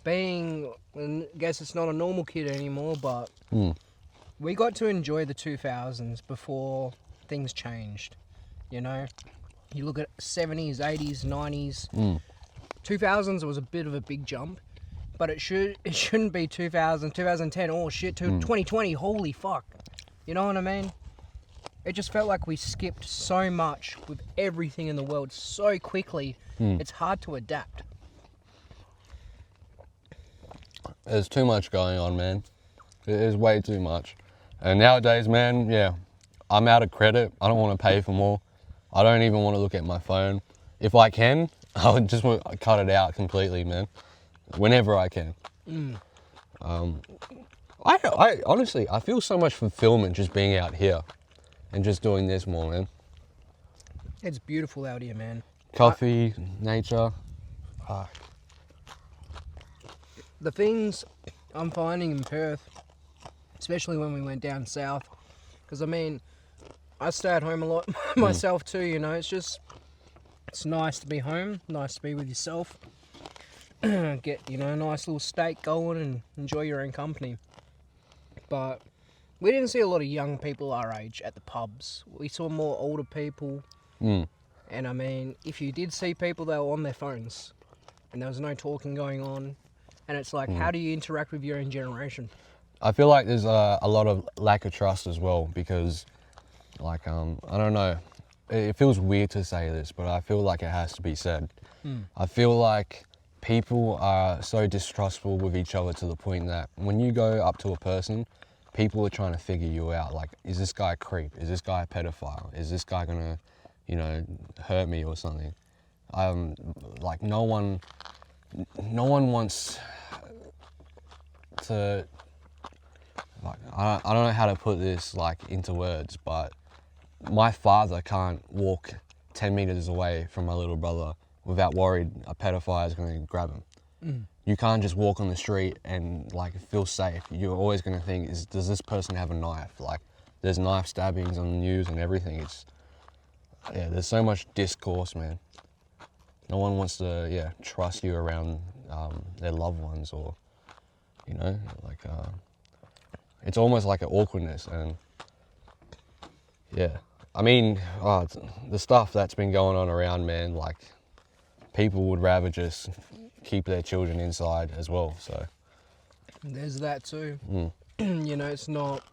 being, I guess it's not a normal kid anymore, but we got to enjoy the 2000s before things changed. You know, you look at 70s, 80s, 90s. 2000s was a bit of a big jump, but it shouldn't be 2000, 2010. Oh shit, to 2020. Holy fuck. You know what I mean? It just felt like we skipped so much with everything in the world so quickly. It's hard to adapt. There's too much going on, man. There's way too much. And nowadays, man, yeah, I'm out of credit. I don't want to pay for more. I don't even want to look at my phone. If I can, I would just want to cut it out completely, man. Whenever I can. I honestly, I feel so much fulfillment just being out here and just doing this more, man. It's beautiful out here, man. Coffee, nature. The things I'm finding in Perth, especially when we went down south, because I mean, I stay at home a lot myself too, you know, it's nice to be home, nice to be with yourself, get, you know, a nice little steak going and enjoy your own company. But we didn't see a lot of young people our age at the pubs. We saw more older people. And I mean, if you did see people, they were on their phones and there was no talking going on. And it's like, how do you interact with your own generation? I feel like there's a lot of lack of trust as well because, like, I don't know, it feels weird to say this, but I feel like it has to be said. I feel like people are so distrustful with each other to the point that when you go up to a person, people are trying to figure you out. Like, is this guy a creep? Is this guy a pedophile? Is this guy gonna, you know, hurt me or something? Like, no one wants to, like, I don't know how to put this, like, into words, but my father can't walk 10 meters away from my little brother without worried a pedophile is going to grab him. You can't just walk on the street and, like, feel safe. You're always going to think, does this person have a knife? Like, there's knife stabbings on the news and everything. Yeah, there's so much discourse, man. No one wants to, trust you around their loved ones or, you know, like, it's almost like an awkwardness. And yeah, I mean, the stuff that's been going on around, man, like, people would rather just keep their children inside as well, so. There's that too. You know, it's not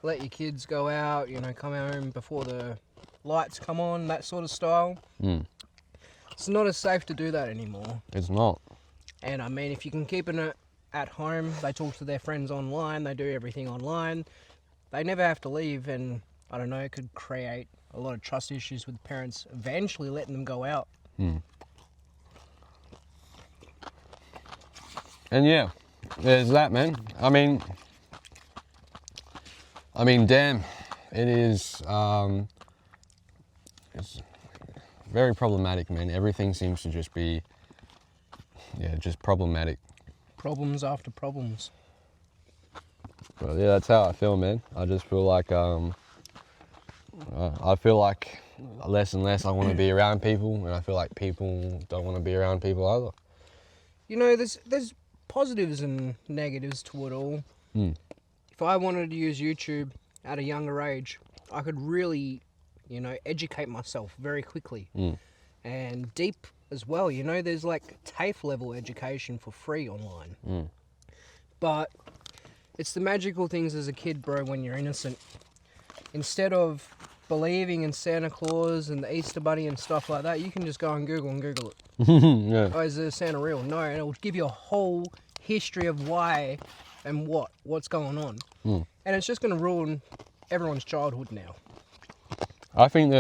let your kids go out, you know, come home before the lights come on, that sort of style. It's not as safe to do that anymore. It's not. And I mean, if you can keep it at home, they talk to their friends online, they do everything online, they never have to leave, and I don't know, it could create a lot of trust issues with parents eventually letting them go out. And yeah, there's that, man. I mean, damn, it is, it's very problematic, man. Everything seems to just be, just problematic. Problems after problems. But yeah, that's how I feel, man. I just feel like, I feel like less and less I want to be around people, and I feel like people don't want to be around people either. You know, there's positives and negatives to it all. If I wanted to use YouTube at a younger age, I could really, you know, educate myself very quickly. And deep as well, you know, there's like TAFE level education for free online. But it's the magical things as a kid, bro, when you're innocent. Instead of believing in Santa Claus and the Easter Bunny and stuff like that, you can just go on Google and Google it. Yeah. Oh, is there Santa real? No, and it'll give you a whole history of why and what's going on. And it's just going to ruin everyone's childhood now. I think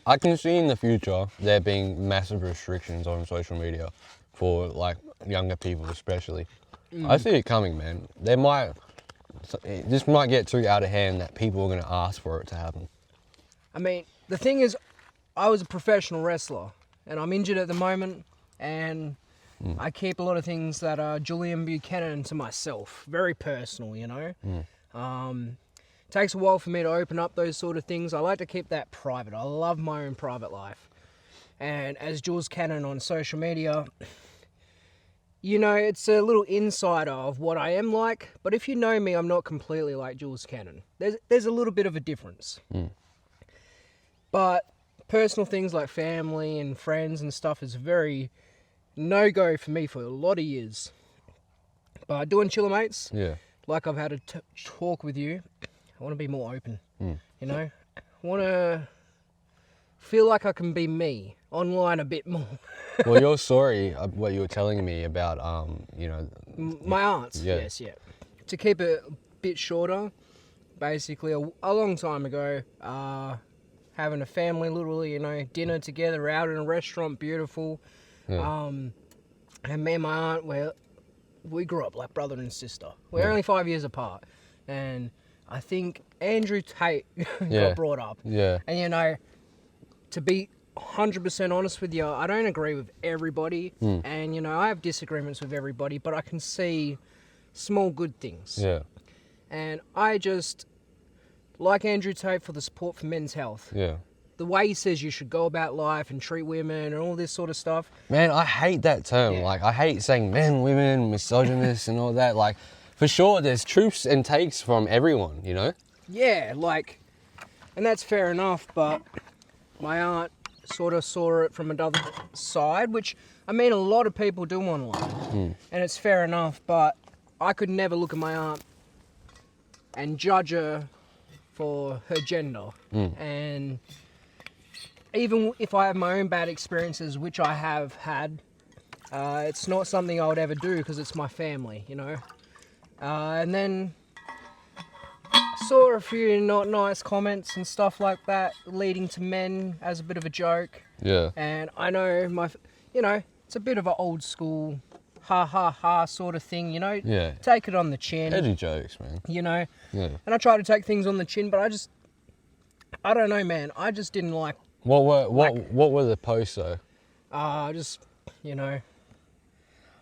I can see in the future there being massive restrictions on social media for, like, younger people especially. I see it coming, man. There might it just might get too out of hand that people are going to ask for it to happen. I mean, the thing is, I was a professional wrestler, and I'm injured at the moment, and I keep a lot of things that are Julian Buchanan to myself, very personal, you know. Takes a while for me to open up those sort of things. I like to keep that private. I love my own private life. And as Jules Cannon on social media, you know, it's a little insider of what I am like. But if you know me, I'm not completely like Jules Cannon. There's a little bit of a difference. But personal things like family and friends and stuff is very no-go for me for a lot of years. But doing Chiller Mates, Yeah. like I've had a talk with you, I want to be more open, you know? I want to feel like I can be me online a bit more. Well, your story, what you were telling me about, you know... My aunts, Yeah. yes, yeah. To keep it a bit shorter, basically a long time ago, having a family, literally, you know, dinner together out in a restaurant, beautiful. Yeah. And me and my aunt, we grew up like brother and sister. We're only 5 years apart. And I think Andrew Tate got brought up. Yeah. And, you know, to be 100% honest with you, I don't agree with everybody. And, you know, I have disagreements with everybody, but I can see small good things. Yeah. And I just like Andrew Tate for the support for men's health. Yeah. The way he says you should go about life and treat women and all this sort of stuff. Man, I hate that term. Yeah. Like, I hate saying men, women, misogynist and all that. Like, for sure, there's truths and takes from everyone, you know? Yeah, like, and that's fair enough, but my aunt sort of saw it from another side, which, I mean, a lot of people do online. And it's fair enough, but I could never look at my aunt and judge her for her gender. And even if I have my own bad experiences, which I have had, it's not something I would ever do because it's my family, you know. And then saw a few not nice comments and stuff like that, leading to men as a bit of a joke. Yeah. And I know you know, it's a bit of an old school ha ha ha sort of thing, you know. Yeah. Take it on the chin. Edgy jokes, man. You know. Yeah. And I try to take things on the chin, but I don't know, man. I just didn't like. What were the posts though? Just, you know.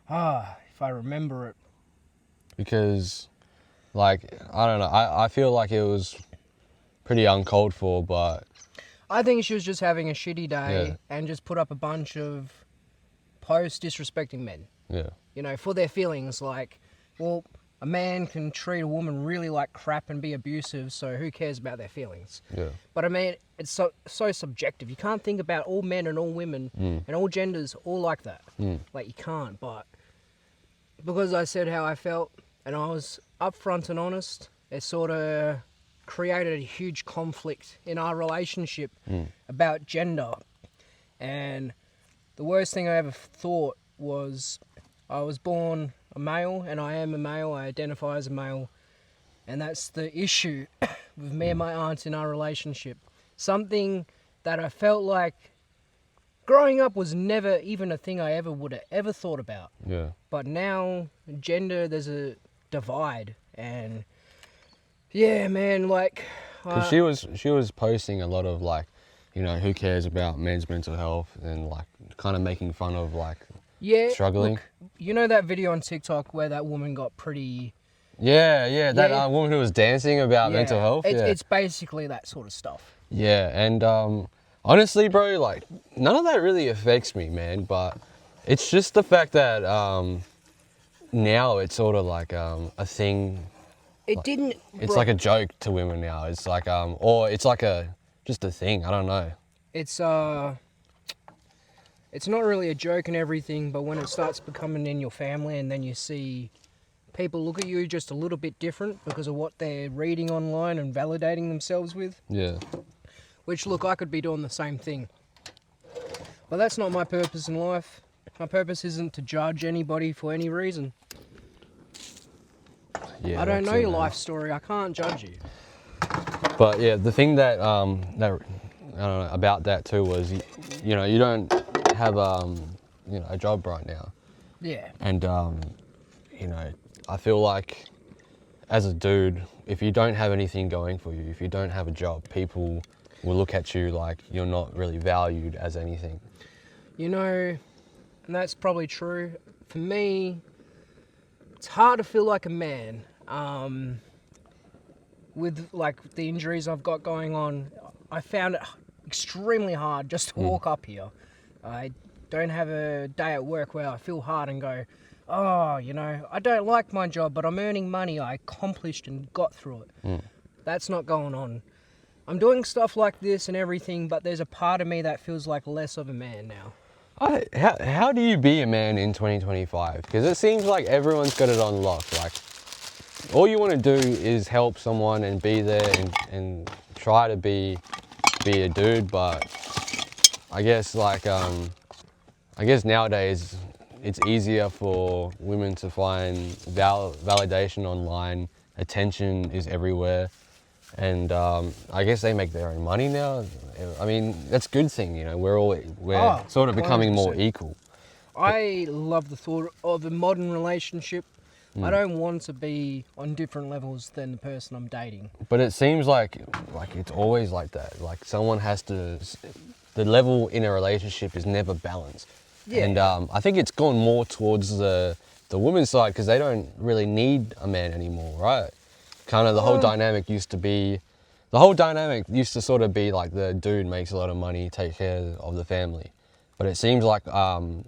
If I remember it. Because, like, I don't know. I feel like it was pretty uncalled for, but I think she was just having a shitty day Yeah. and just put up a bunch of posts disrespecting men. yeah. You know, for their feelings. Like, well, a man can treat a woman really like crap and be abusive, so who cares about their feelings? Yeah. But I mean, it's so subjective. You can't think about all men and all women and all genders all like that. Like, you can't. But because I said how I felt and I was upfront and honest, it sort of created a huge conflict in our relationship about gender. And the worst thing I ever thought was I was born a male and I am a male. I identify as a male. And that's the issue with me and my aunt in our relationship. Something that I felt like growing up was never even a thing I would have ever thought about. Yeah. But now, gender, there's a divide. And yeah, man, like... Because she was posting a lot of, like, you know, who cares about men's mental health and, like, kind of making fun of, like, struggling. Look, you know that video on TikTok where that woman got pretty... Yeah, that Yeah. woman who was dancing about mental health. It's basically that sort of stuff. Yeah, and honestly, bro, like, none of that really affects me, man, but it's just the fact that now it's sort of like a thing. It didn't... It's like a joke to women now. It's like, or it's like just a thing, I don't know. It's not really a joke and everything, but when it starts becoming in your family and then you see people look at you just a little bit different because of what they're reading online and validating themselves with. Yeah. Which, look, I could be doing the same thing. But that's not my purpose in life. My purpose isn't to judge anybody for any reason. Yeah, I don't that's know it, your man. life story. I can't judge you. But yeah, the thing that that I don't know about that too was, you know, you don't have you know, a job right now, Yeah. and you know, I feel like as a dude, if you don't have anything going for you, if you don't have a job, people will look at you like you're not really valued as anything. You know, and that's probably true. For me, it's hard to feel like a man. With like the injuries I've got going on, I found it extremely hard just to walk up here. I don't have a day at work where I feel hard and go, oh, you know, I don't like my job, but I'm earning money. I accomplished and got through it. That's not going on. I'm doing stuff like this and everything, but there's a part of me that feels like less of a man now. How do you be a man in 2025? Because it seems like everyone's got it on lock. Like, all you want to do is help someone and be there and try to be a dude. But I guess nowadays it's easier for women to find validation online. Attention is everywhere. And I guess they make their own money now. I mean, that's a good thing, you know. We're sort of becoming 100%. more equal. I love the thought of a modern relationship. I don't want to be on different levels than the person I'm dating. But it seems like it's always like that. Like someone has to, the level in a relationship is never balanced. Yeah. And I think it's gone more towards the woman's side because they don't really need a man anymore, right? Kind of the whole dynamic used to sort of be like the dude makes a lot of money, take care of the family. But it seems like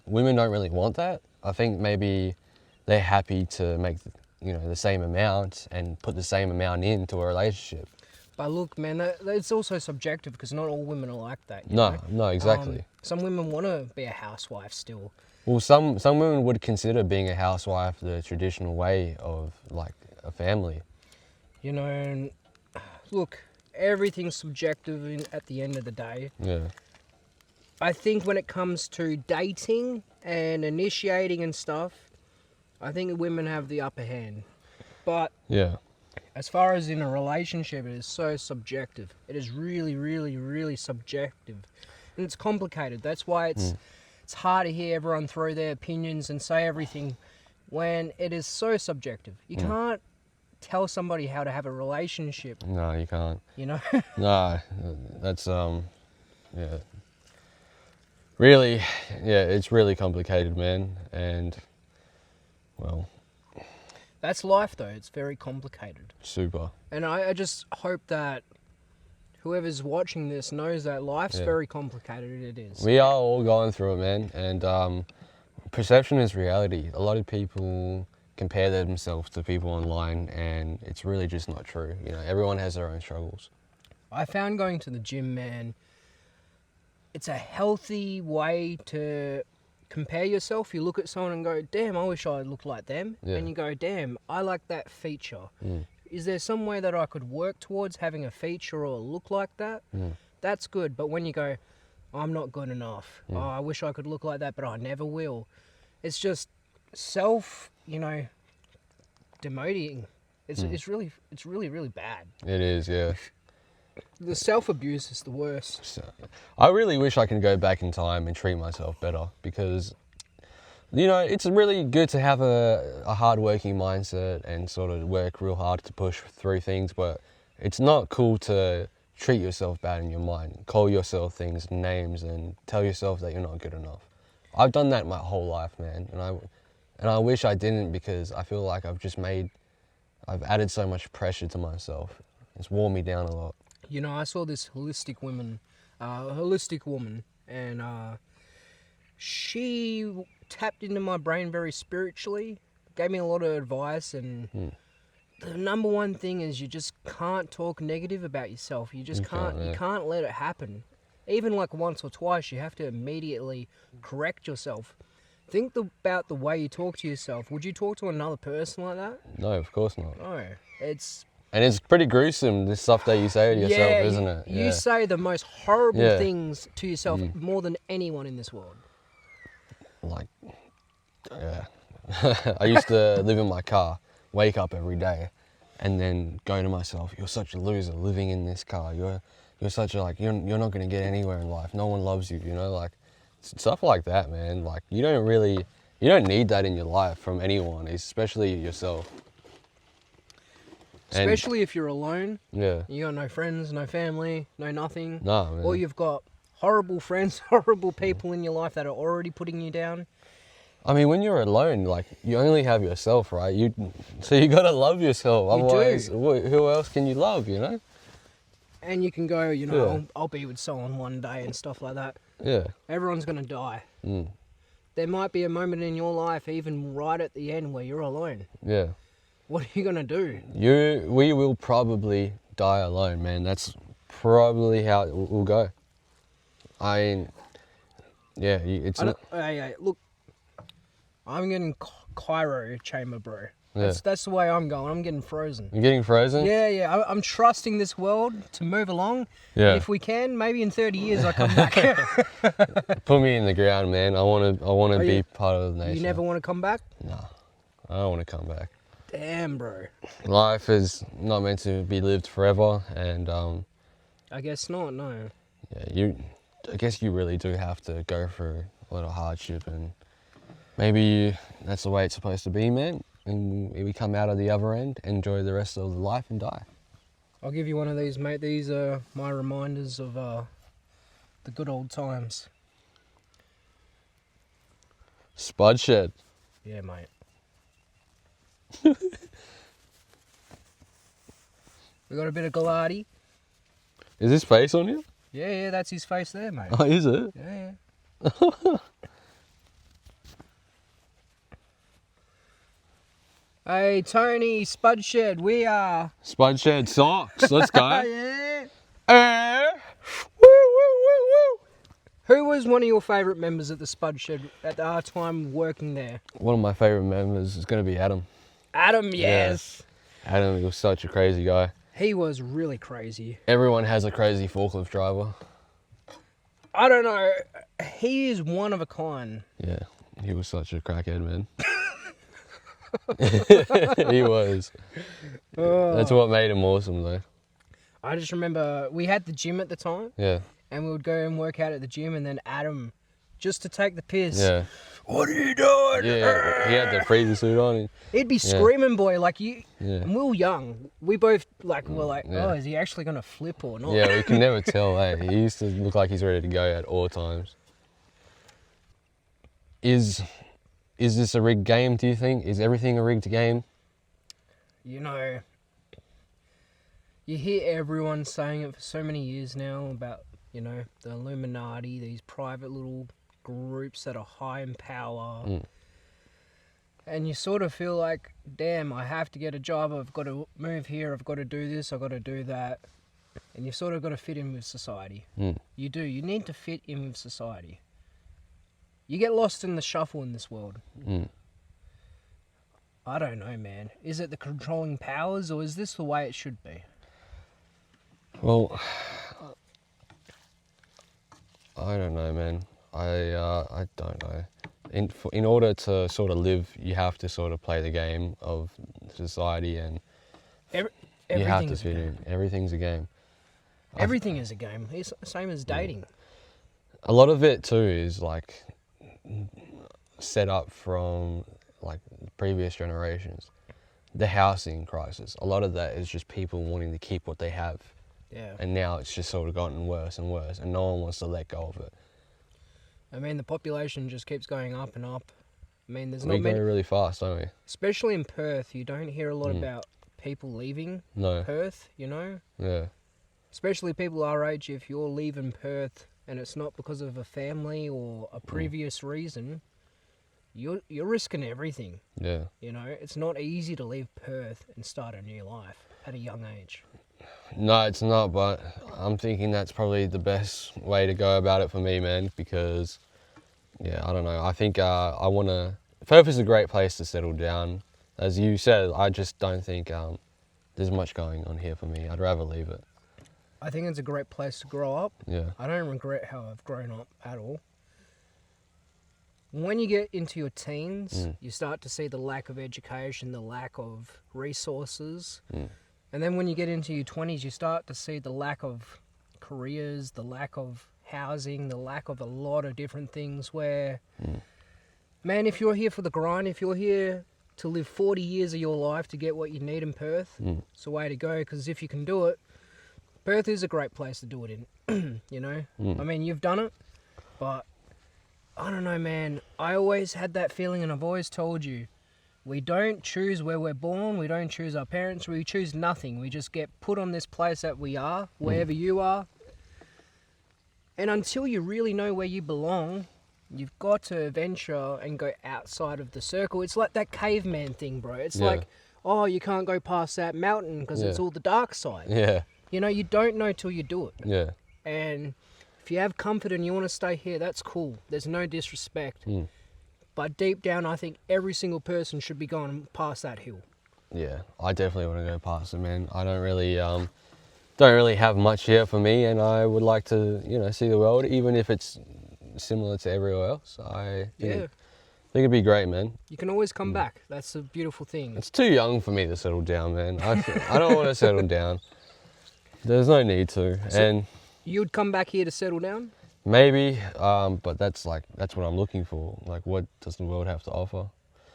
women don't really want that. I think maybe they're happy to make, you know, the same amount and put the same amount into a relationship. But look, man, it's also subjective because not all women are like that. You No, know? no, exactly. Some women want to be a housewife still. Well, some women would consider being a housewife the traditional way of like a family. You know, and look, everything's subjective at the end of the day. Yeah. I think when it comes to dating and initiating and stuff, I think women have the upper hand. But Yeah. as far as in a relationship, it is so subjective. It is really, really, really subjective. And it's complicated. That's why it's hard to hear everyone throw their opinions and say everything when it is so subjective. You can't tell somebody how to have a relationship, No, you can't. you know? No, that's yeah. Really, yeah, it's really complicated, man. And well, That's life, though. It's very complicated. super. And I just hope that whoever's watching this knows that life's Yeah. very complicated. It is. We are all going through it, man. And perception is reality. A lot of people compare themselves to people online, and it's really just not true. You know, everyone has their own struggles. I found going to the gym, man, it's a healthy way to compare yourself. You look at someone and go, damn, I wish I looked like them. Yeah. And you go, damn, I like that feature. Is there some way that I could work towards having a feature or look like that? That's good. But when you go, I'm not good enough. Oh, I wish I could look like that, but I never will. It's just self, you know, demoting. It's really, really bad. It is, yeah. The self-abuse is the worst. So, I really wish I can go back in time and treat myself better because, you know, it's really good to have a hard-working mindset and sort of work real hard to push through things, but it's not cool to treat yourself bad in your mind, call yourself things, names, and tell yourself that you're not good enough. I've done that my whole life, man, and I wish I didn't because I feel like I've added so much pressure to myself. It's worn me down a lot. You know, I saw this holistic woman, and she tapped into my brain very spiritually, gave me a lot of advice, and the number one thing is you just can't talk negative about yourself. You just You can't, you yeah. can't let it happen. Even like once or twice, you have to immediately correct yourself. Think about the way you talk to yourself. Would you talk to another person like that? No, of course not. No. It's And it's pretty gruesome, this stuff that you say to yourself, isn't it? You say the most horrible Yeah. things to yourself more than anyone in this world. Like, yeah. I used to live in my car, wake up every day, and then go to myself, you're such a loser living in this car. You're such a, like, you're not going to get anywhere in life. No one loves you, you know, like, stuff like that, man. Like, you don't need that in your life from anyone, especially yourself. Especially if you're alone. Yeah. You got no friends, no family, no nothing. No, man. Or you've got horrible friends, horrible people in your life that are already putting you down. I mean, when you're alone, like, you only have yourself, right? So you gotta love yourself. You do. Otherwise, who else can you love, you know? And you can go, you know, Yeah. I'll be with someone one day and stuff like that. Yeah. Everyone's going to die. Mm. There might be a moment in your life, even right at the end, where you're alone. Yeah. What are you going to do? We will probably die alone, man. That's probably how it will go. I mean, yeah, it's not. Hey, look, I'm getting Cairo chamber, bro. Yeah. That's the way I'm going. I'm getting frozen. You're getting frozen? Yeah. I'm trusting this world to move along. Yeah. And if we can, maybe in 30 years I come back. Put me in the ground, man. I wanna be you- part of the nation. You never want to come back? Nah, I don't want to come back. Damn, bro. Life is not meant to be lived forever, and I guess not, no. yeah, I guess you really do have to go through a lot of hardship, and maybe that's the way it's supposed to be, man. And we come out of the other end, enjoy the rest of the life, and die. I'll give you one of these, mate. These are my reminders of the good old times. Spud shed. Yeah, mate. We got a bit of Galati. Is his face on you? Yeah, that's his face there, mate. Oh, is it? Yeah. Hey, Tony, Spud Shed, we are... Spud shed socks. Let's go. Yeah. Woo, woo, woo, woo. Who was one of your favourite members at the Spud Shed at our time working there? One of my favourite members is going to be Adam. Adam, yes. Adam was such a crazy guy. He was really crazy. Everyone has a crazy forklift driver. I don't know. He is one of a kind. Yeah, he was such a crackhead, man. He was. That's what made him awesome, though. I just remember we had the gym at the time, Yeah, and we would go and work out at the gym, and then Adam, just to take the piss, yeah, what are you doing? yeah. He had the freezer suit on. And, He'd be screaming, boy, like you. yeah, And we were young. We both were like, Yeah. oh, is he actually gonna flip or not? yeah. We can never tell. Hey, he used to look like he's ready to go at all times. Is this a rigged game? Do you think? Is everything a rigged game? You know, you hear everyone saying it for so many years now about, you know, the Illuminati, these private little groups that are high in power. Mm. And you sort of feel like, damn, I have to get a job, I've got to move here, I've got to do this, I've got to do that. And you've sort of got to fit in with society. Mm. You do. You need to fit in with society. You get lost in the shuffle in this world. Mm. I don't know, man. Is it the controlling powers, or is this the way it should be? Well, I don't know, man. I don't know. In order to sort of live, you have to sort of play the game of society, and you have to Everything's a fit game. in. Everything's a game. Everything is a game. It's the same as dating. A lot of it too is like set up from like previous generations. The housing crisis. A lot of that is just people wanting to keep what they have, Yeah. and now it's just sort of gotten worse and worse, and no one wants to let go of it. I mean, the population just keeps going up and up. I mean, there's We not go many, really fast, don't we? especially in Perth, you don't hear a lot about people leaving No. Perth, you know? Yeah. Especially people our age, if you're leaving Perth and it's not because of a family or a previous reason, you're risking everything. Yeah. You know, it's not easy to leave Perth and start a new life at a young age. No, it's not, but I'm thinking that's probably the best way to go about it for me, man, because, yeah, I don't know. I think Perth is a great place to settle down. As you said, I just don't think there's much going on here for me. I'd rather leave it. I think it's a great place to grow up. Yeah. I don't regret how I've grown up at all. When you get into your teens, you start to see the lack of education, the lack of resources. And then when you get into your 20s, you start to see the lack of careers, the lack of housing, the lack of a lot of different things where, man, if you're here for the grind, if you're here to live 40 years of your life to get what you need in Perth, it's the way to go. Because if you can do it, Perth is a great place to do it in. You know, I mean, you've done it, but I don't know, man. I always had that feeling, and I've always told you, we don't choose where we're born. We don't choose our parents. We choose nothing. We just get put on this place that we are, wherever you are. And until you really know where you belong, you've got to venture and go outside of the circle. It's like that caveman thing, bro. It's like, oh, you can't go past that mountain because it's all the dark side. Yeah. You know, you don't know till you do it. Yeah. And if you have comfort and you want to stay here, that's cool. There's no disrespect. But deep down, I think every single person should be going past that hill. Yeah, I definitely want to go past it, man. I don't really have much here for me, and I would like to, you know, see the world, even if it's similar to everywhere else. I think it'd be great, man. You can always come back. That's a beautiful thing. It's too young for me to settle down, man. I don't want to settle down. There's no need to. And you'd come back here to settle down? maybe, but that's what I'm looking for. Like, what does the world have to offer?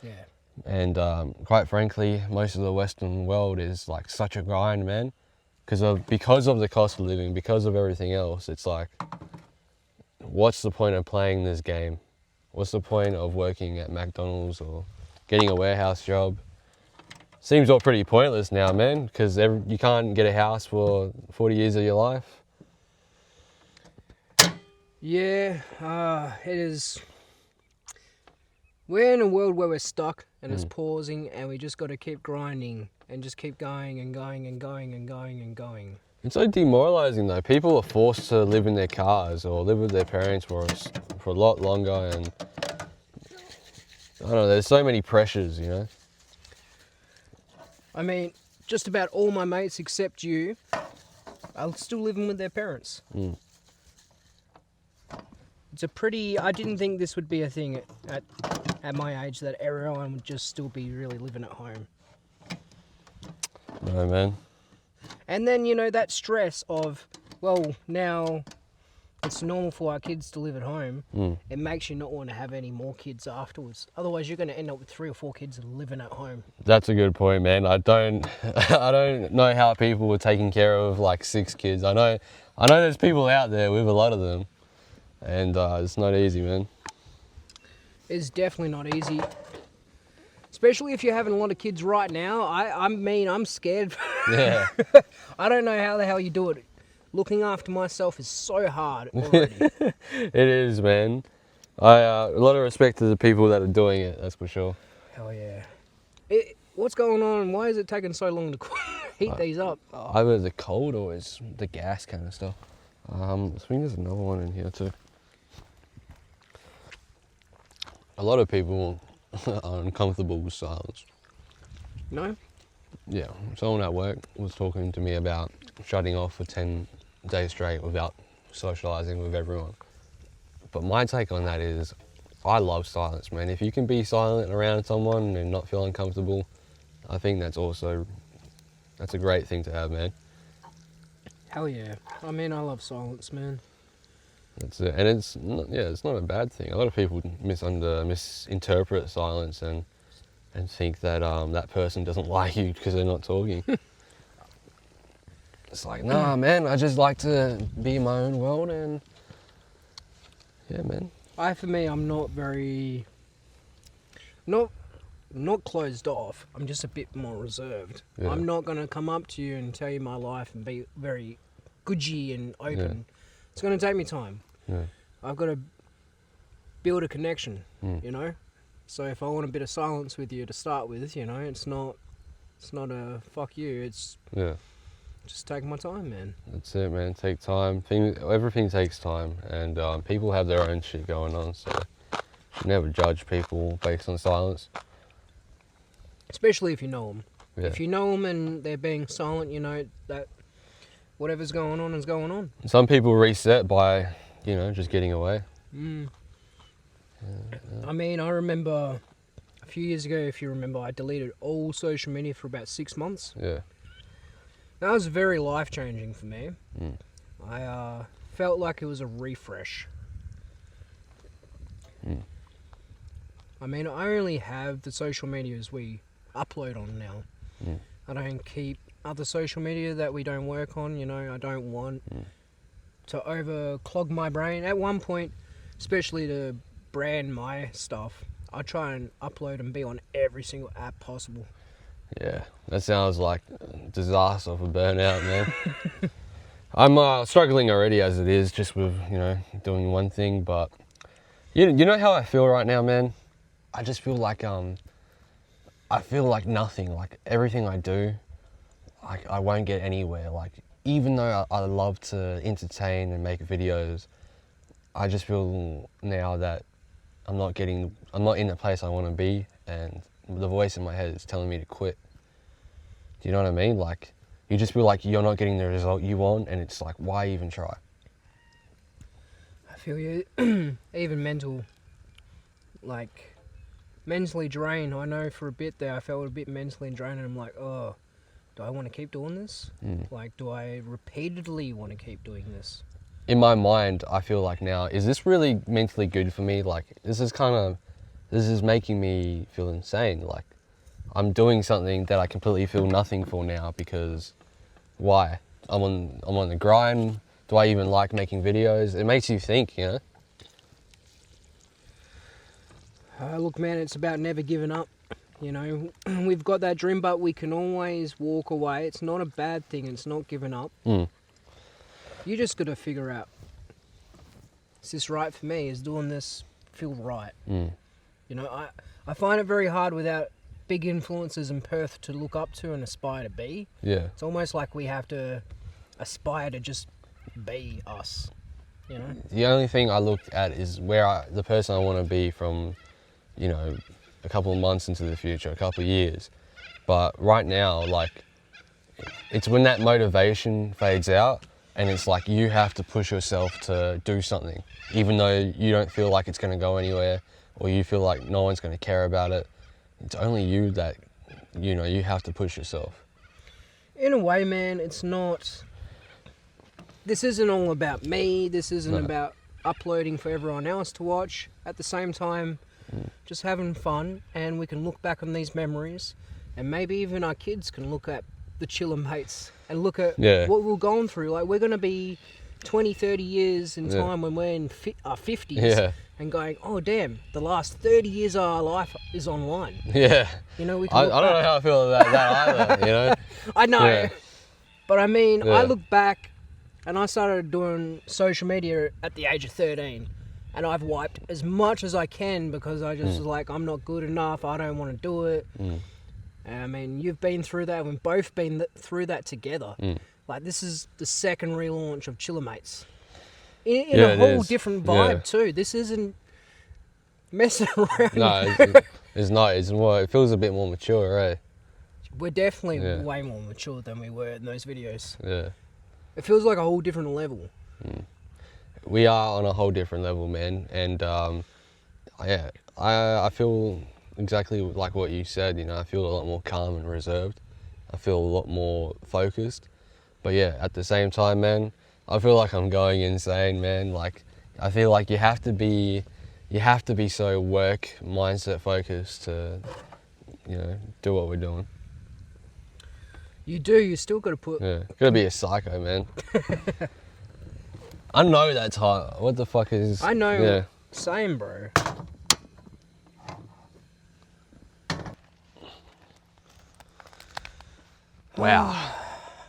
Yeah. And quite frankly, most of the Western world is like such a grind, man. Because of the cost of living, because of everything else, it's like, what's the point of playing this game? What's the point of working at McDonald's or getting a warehouse job? Seems all pretty pointless now, man, because you can't get a house for 40 years of your life. Yeah, it is. We're in a world where we're stuck and it's pausing, and we just got to keep grinding and just keep going and going and going and going and going. It's so demoralizing though. People are forced to live in their cars or live with their parents for a lot longer, and I don't know, there's so many pressures, you know? I mean, just about all my mates except you are still living with their parents. It's a pretty... I didn't think this would be a thing at my age, that everyone would just still be really living at home. No, man. And then, you know, that stress of, well, now it's normal for our kids to live at home. It makes you not want to have any more kids afterwards. Otherwise, you're going to end up with 3 or 4 kids living at home. That's a good point, man. I don't know how people were taking care of like 6 kids. I know there's people out there with a lot of them, and it's not easy, man. It's definitely not easy. Especially if you're having a lot of kids right now. I mean, I'm scared. Yeah. I don't know how the hell you do it. Looking after myself is so hard already. It is, man. A lot of respect to the people that are doing it, that's for sure. Hell yeah. What's going on? Why is it taking so long to heat these up? Either the cold or it's the gas kind of stuff. I think there's another one in here too. A lot of people are uncomfortable with silence. No? Yeah, someone at work was talking to me about shutting off for 10 days straight without socialising with everyone. But my take on that is, I love silence, man. If you can be silent around someone and not feel uncomfortable, I think that's a great thing to have, man. Hell yeah. I mean, I love silence, man. That's it. And it's not a bad thing. A lot of people misinterpret silence and think that that person doesn't like you because they're not talking. It's like, nah, man, I just like to be in my own world, and yeah, man. For me, I'm not very... Not closed off. I'm just a bit more reserved. Yeah. I'm not going to come up to you and tell you my life and be very goodgy and open. Yeah. It's going to take me time. Yeah. I've got to build a connection, you know? So if I want a bit of silence with you to start with, you know, it's not a fuck you, it's just taking my time, man. That's it, man. Take time. Everything takes time, and people have their own shit going on, so you never judge people based on silence. Especially if you know them. Yeah. If you know them and they're being silent, you know that whatever's going on is going on. Some people reset by, you know, just getting away. I mean, I remember a few years ago, if you remember, I deleted all social media for about 6 months. Yeah. That was very life-changing for me. I felt like it was a refresh. I mean, I only have the social medias we upload on now. Mm. I don't keep other social media that we don't work on, you know. I don't want to overclog my brain. At one point, especially to brand my stuff, I try and upload and be on every single app possible. Yeah, that sounds like a disaster for burnout, man. I'm struggling already as it is, just with, you know, doing one thing, but you know how I feel right now, man? I just feel like I feel like nothing. Like everything I do, like I won't get anywhere. Like even though I love to entertain and make videos, I just feel now that I'm not in the place I want to be, and the voice in my head is telling me to quit. Do you know what I mean? Like you just feel like you're not getting the result you want, and it's like, why even try? I feel you. Even mentally drained. I know for a bit there I felt a bit mentally drained, and I'm like, oh, do I want to keep doing this? Like, do I repeatedly want to keep doing this? In my mind, I feel like now, is this really mentally good for me? Like, this is making me feel insane. Like, I'm doing something that I completely feel nothing for now, because why? I'm on the grind. Do I even like making videos? It makes you think, you know? Look, man, it's about never giving up. You know, we've got that dream, but we can always walk away. It's not a bad thing. It's not giving up. You just got to figure out, is this right for me? Is doing this feel right? You know, I find it very hard without big influences in Perth to look up to and aspire to be. Yeah. It's almost like we have to aspire to just be us, you know? The only thing I look at is the person I want to be from, you know, a couple of months into the future, a couple of years. But right now, like, it's when that motivation fades out, and it's like you have to push yourself to do something, even though you don't feel like it's going to go anywhere, or you feel like no one's going to care about it. It's only you that, you know, you have to push yourself. In a way, man, it's not... This isn't all about me. This isn't about uploading for everyone else to watch. At the same time, just having fun, and we can look back on these memories, and maybe even our kids can look at the Chiller Mates and look at what we're going through. Like, we're going to be 20, 30 years in time when we're in our 50s and going, oh, damn, the last 30 years of our life is online. Yeah. You know, we can I don't know how I feel about that either, you know? I know. Yeah. But I mean, I look back and I started doing social media at the age of 13. And I've wiped as much as I can because I just was like, I'm not good enough. I don't want to do it. And I mean, you've been through that. We've both been through that together. Like, this is the second relaunch of Chiller Mates. In a whole different vibe too. This isn't messing around. No, it's not. It's more. It feels a bit more mature, right? We're definitely way more mature than we were in those videos. Yeah. It feels like a whole different level. We are on a whole different level, man. And I feel exactly like what you said. You know, I feel a lot more calm and reserved. I feel a lot more focused. But yeah, at the same time, man, I feel like I'm going insane, man. Like, I feel like you have to be so work mindset focused to, you know, do what we're doing. You do. You still got to put. Yeah, gotta be a psycho, man. I know that's hot. What the fuck is? I know. Yeah. Same, bro. Wow.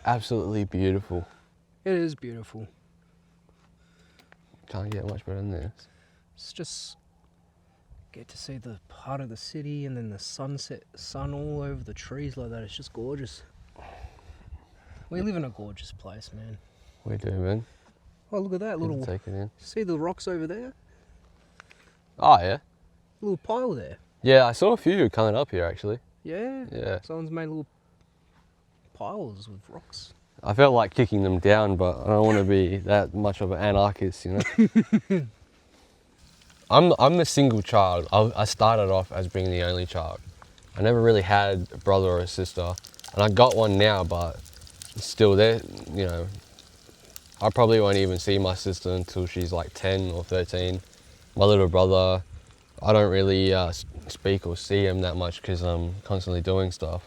Absolutely beautiful. It is beautiful. Can't get much better than this. It's just get to see the part of the city and then the sunset, sun all over the trees like that. It's just gorgeous. We live in a gorgeous place, man. We do, man. Oh, look at that little. Take it in. See the rocks over there? Oh yeah. Little pile there. Yeah, I saw a few coming up here actually. Yeah. Yeah. Someone's made little piles with rocks. I felt like kicking them down, but I don't want to be that much of an anarchist, you know. I'm a single child. I started off as being the only child. I never really had a brother or a sister, and I got one now, but still, there, you know. I probably won't even see my sister until she's like 10 or 13. My little brother, I don't really speak or see him that much because I'm constantly doing stuff.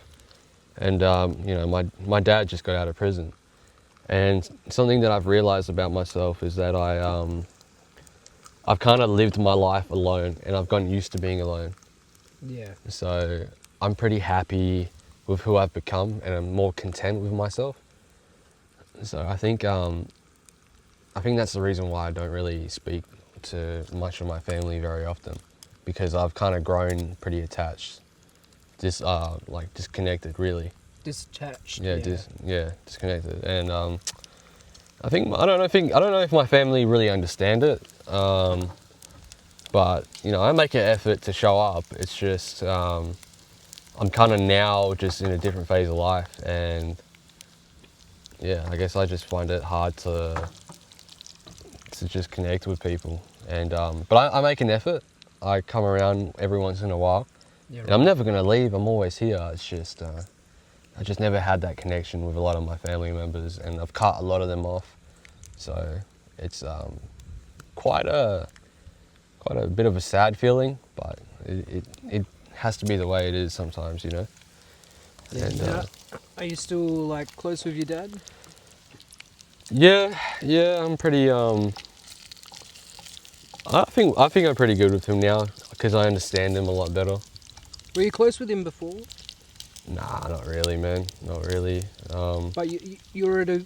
And you know, my dad just got out of prison, and something that I've realised about myself is that I've kind of lived my life alone, and I've gotten used to being alone. Yeah. So I'm pretty happy with who I've become, and I'm more content with myself. So I think that's the reason why I don't really speak to much of my family very often, because I've kind of grown pretty attached, like disconnected, really. Disattached. Yeah, disconnected, and I don't know if my family really understand it, but you know, I make an effort to show up. It's just I'm kind of now just in a different phase of life, and yeah, I guess I just find it hard to just connect with people. And but I make an effort. I come around every once in a while, Yeah. and I'm never gonna leave. I'm always here. It's just I just never had that connection with a lot of my family members, and I've cut a lot of them off. So it's quite a bit of a sad feeling, but it has to be the way it is sometimes, you know. Yeah. And, Now, are you still like close with your dad? yeah, I'm pretty. I think I'm pretty good with him now because I understand him a lot better. Were you close with him before? Nah, not really, man. Not really. But you're at a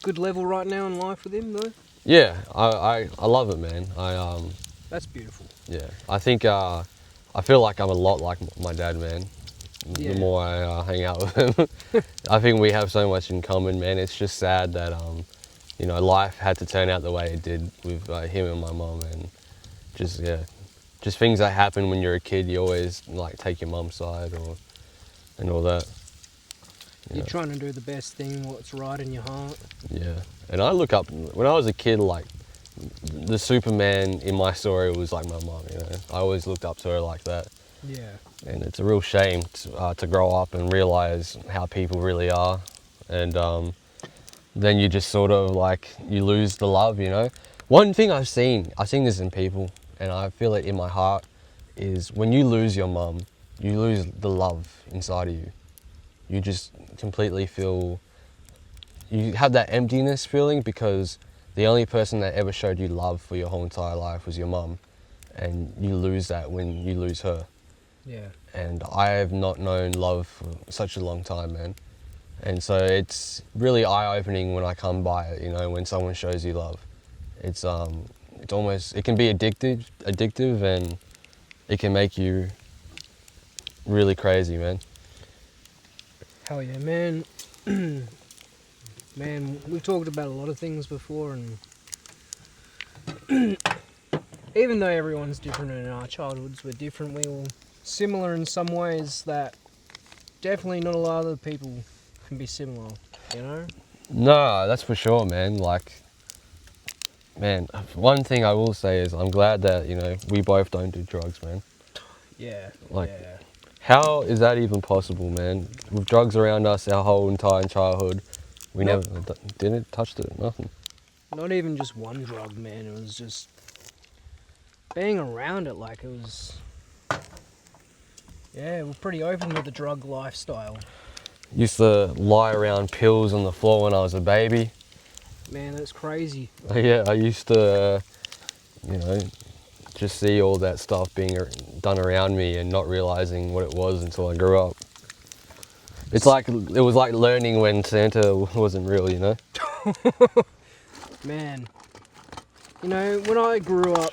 good level right now in life with him, though. Yeah, I love it, man. That's beautiful. Yeah, I think I feel like I'm a lot like my dad, man. Yeah. The more I hang out with him, I think we have so much in common, man. It's just sad that you know, life had to turn out the way it did with him and my mum, and just things that happen when you're a kid. You always like take your mum's side and all that. You You're know. trying to do the best thing, what's right in your heart. Yeah, and I look up when I was a kid, like the Superman in my story was like my mum. You know, I always looked up to her like that. Yeah. And it's a real shame to grow up and realize how people really are, and then you just sort of like you lose the love, you know. One thing I've seen this in people, and I feel it in my heart, is when you lose your mum, you lose the love inside of you. You just completely feel, you have that emptiness feeling because the only person that ever showed you love for your whole entire life was your mum, and you lose that when you lose her. Yeah. And I have not known love for such a long time, man. And so it's really eye-opening when I come by it, you know, when someone shows you love. It's almost, it can be addictive, and it can make you really crazy, man. Hell yeah, man. Man, we've talked about a lot of things before, and even though everyone's different and our childhoods were different, we were similar in some ways that definitely not a lot of people can be similar, you know? No, that's for sure, man. Like, man, one thing I will say is I'm glad that, you know, we both don't do drugs, man. Yeah. Like, yeah. how is that even possible, man? With drugs around us our whole entire childhood, we Nope. never didn't touch it, nothing. Not even just one drug, man. It was just being around it, like it was. Yeah, we're pretty open with the drug lifestyle. Used to lie around pills on the floor when I was a baby. Man, that's crazy. Yeah, I used to, you know, just see all that stuff being done around me and not realizing what it was until I grew up. It was like learning when Santa wasn't real, you know? Man, you know, when I grew up,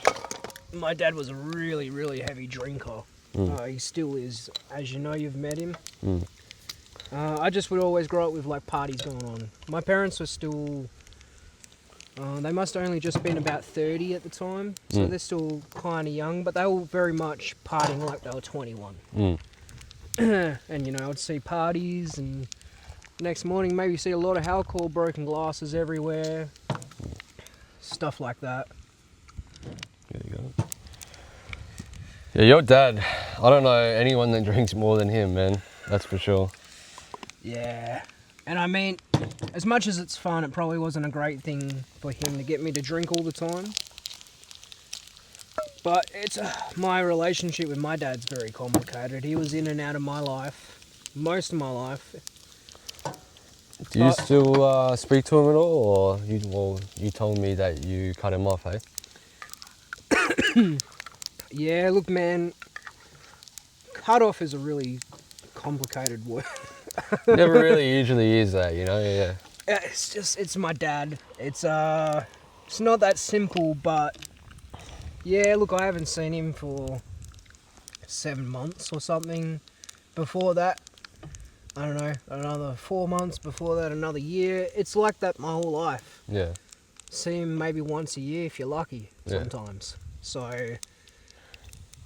my dad was a really, really heavy drinker. He still is, as you know, you've met him. Mm. I just would always grow up with like parties going on. My parents were still, they must have only just been about 30 at the time, so they're still kind of young, but they were very much partying like they were 21. Mm. And you know, I'd see parties, and next morning maybe see a lot of alcohol, broken glasses everywhere, stuff like that. There you go. Yeah, your dad, I don't know anyone that drinks more than him, man. That's for sure. Yeah, and I mean, as much as it's fun, it probably wasn't a great thing for him to get me to drink all the time. But it's my relationship with my dad's very complicated. He was in and out of my life, most of my life. Do you still speak to him at all, or you told me that you cut him off, hey? Yeah, look, man, cut off is a really complicated word. Never really usually is that, you know? Yeah. It's my dad. It's not that simple, but yeah, look, I haven't seen him for 7 months or something. Before that, I don't know, another 4 months. Before that, another year. It's like that my whole life. Yeah. See him maybe once a year if you're lucky, Yeah. sometimes. So,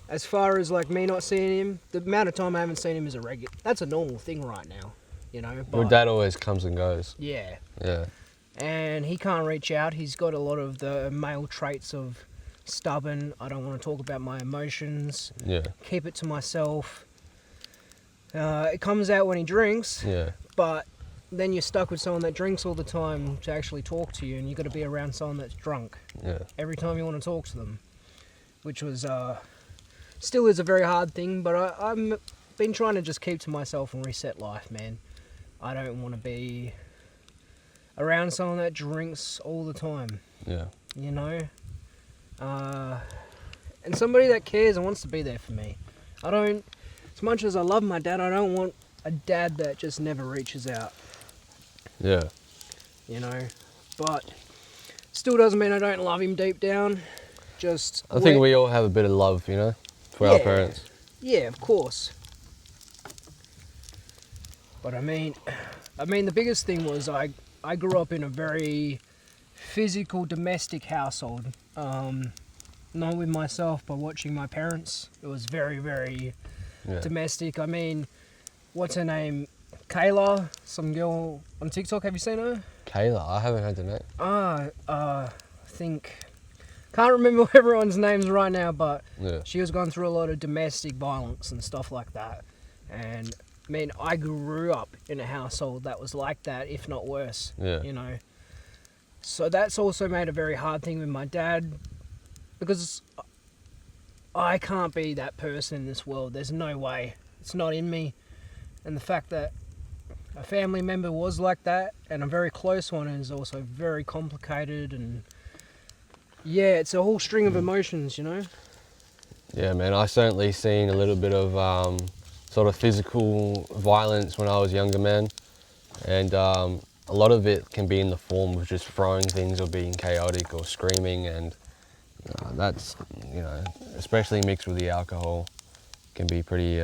as far as like me not seeing him, the amount of time I haven't seen him is a regular. That's a normal thing right now, you know. But Your dad always comes and goes. yeah, Yeah. and he can't reach out. He's got a lot of the male traits of stubborn. I don't want to talk about my emotions. Yeah. Keep it to myself. It comes out when he drinks, Yeah. but then you're stuck with someone that drinks all the time to actually talk to you, and you've got to be around someone that's drunk Yeah. every time you want to talk to them, which was still is a very hard thing. But I'm been trying to just keep to myself and reset life, man. I don't want to be around someone that drinks all the time, Yeah. you know. And somebody that cares and wants to be there for me. I don't, as much as I love my dad, I don't want a dad that just never reaches out, Yeah. you know. But still doesn't mean I don't love him deep down. Just I think we all have a bit of love, you know, for our Yeah. parents. Yeah, of course. But I mean, the biggest thing was I grew up in a very physical domestic household. Not with myself, but watching my parents. It was very, very Yeah. domestic. I mean, what's her name? Kayla, some girl on TikTok. Have you seen her? Kayla, I haven't heard the name. I think, can't remember everyone's names right now, but Yeah. she was going through a lot of domestic violence and stuff like that. And I mean, I grew up in a household that was like that, if not worse. Yeah. You know. So that's also made a very hard thing with my dad, because I can't be that person in this world. There's no way. It's not in me. And the fact that a family member was like that, and a very close one, is also very complicated. And yeah, it's a whole string of emotions, you know. Yeah, man, I certainly seen a little bit of sort of physical violence when I was younger, man. And a lot of it can be in the form of just throwing things or being chaotic or screaming. And that's, you know, especially mixed with the alcohol, can be pretty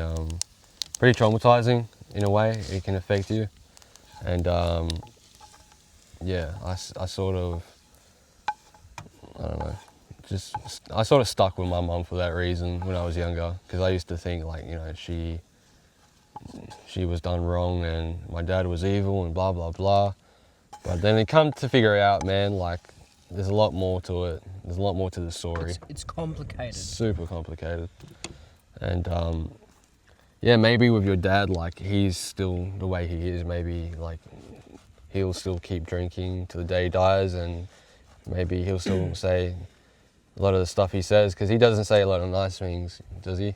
traumatizing in a way. It can affect you. And yeah, I sort of, I don't know, I sort of stuck with my mum for that reason when I was younger, because I used to think, like, you know, she was done wrong and my dad was evil and blah blah blah. But then it come to figure out, man, like, there's a lot more to it. There's a lot more to the story. It's complicated. Super complicated. And yeah, maybe with your dad, like, he's still the way he is. Maybe, like, he'll still keep drinking to the day he dies, and maybe he'll still say a lot of the stuff he says, because he doesn't say a lot of nice things, does he?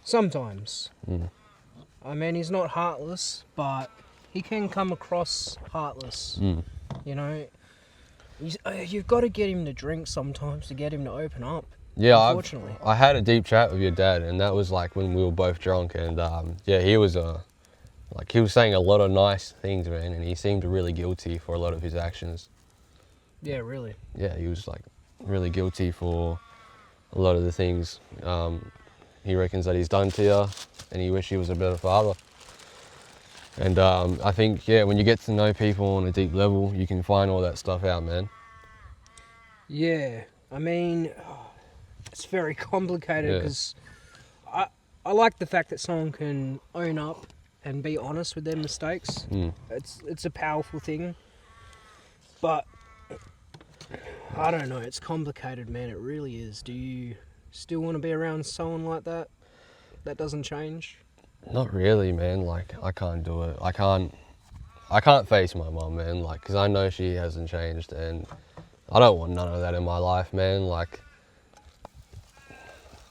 Sometimes. Mm. I mean, he's not heartless, but he can come across heartless. Mm. You know, you've got to get him to drink sometimes to get him to open up. Yeah, Unfortunately. I had a deep chat with your dad, and that was like when we were both drunk, and yeah, he was like, he was saying a lot of nice things, man, and he seemed really guilty for a lot of his actions. Yeah, really. Yeah, he was, like, really guilty for a lot of the things he reckons that he's done to you, and he wish he was a better father. And I think, yeah, when you get to know people on a deep level, you can find all that stuff out, man. Yeah, I mean, it's very complicated, Yeah. because I like the fact that someone can own up and be honest with their mistakes. Mm. It's a powerful thing, but I don't know. It's complicated, man. It really is. Do you still want to be around someone like that? That doesn't change. Not really, man. Like, I can't do it. I can't face my mum, man. Like, because I know she hasn't changed, and I don't want none of that in my life, man. Like,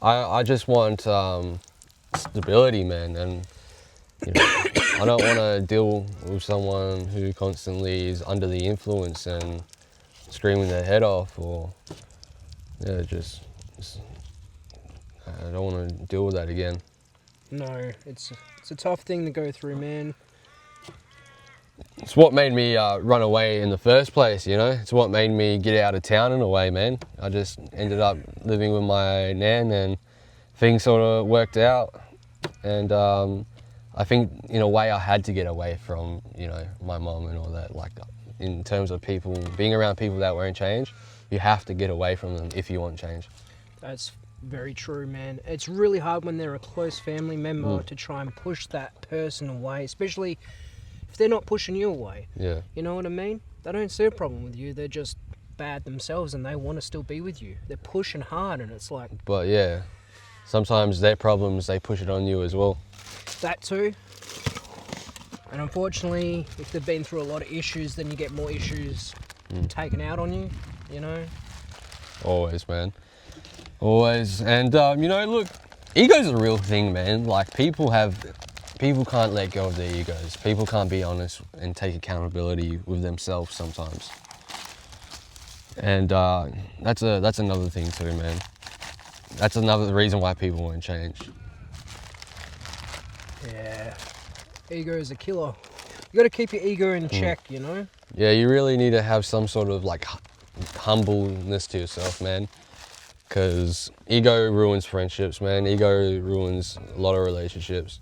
I just want stability, man, and you know, I don't want to deal with someone who constantly is under the influence and screaming their head off, or yeah, just I don't want to deal with that again. No, it's a tough thing to go through, man. It's what made me run away in the first place, you know? It's what made me get out of town in a way, man. I just ended up living with my nan and things sort of worked out. And I think in a way I had to get away from, you know, my mom and all that. Like in terms of people, being around people that won't change, you have to get away from them if you want change. That's very true, man. It's really hard when they're a close family member to try and push that person away, especially if they're not pushing you away. Yeah. You know what I mean? They don't see a problem with you. They're just bad themselves and they want to still be with you. They're pushing hard and it's like... But yeah, sometimes their problems, they push it on you as well. That too. And unfortunately, if they've been through a lot of issues, then you get more issues taken out on you, you know? Always, man. Always. And, you know, look, ego's a real thing, man. Like, people can't let go of their egos. People can't be honest and take accountability with themselves sometimes. And that's another thing too, man. That's another reason why people won't change. Yeah. Ego is a killer. You got to keep your ego in check, you know? Yeah, you really need to have some sort of like humbleness to yourself, man. Because ego ruins friendships, man. Ego ruins a lot of relationships.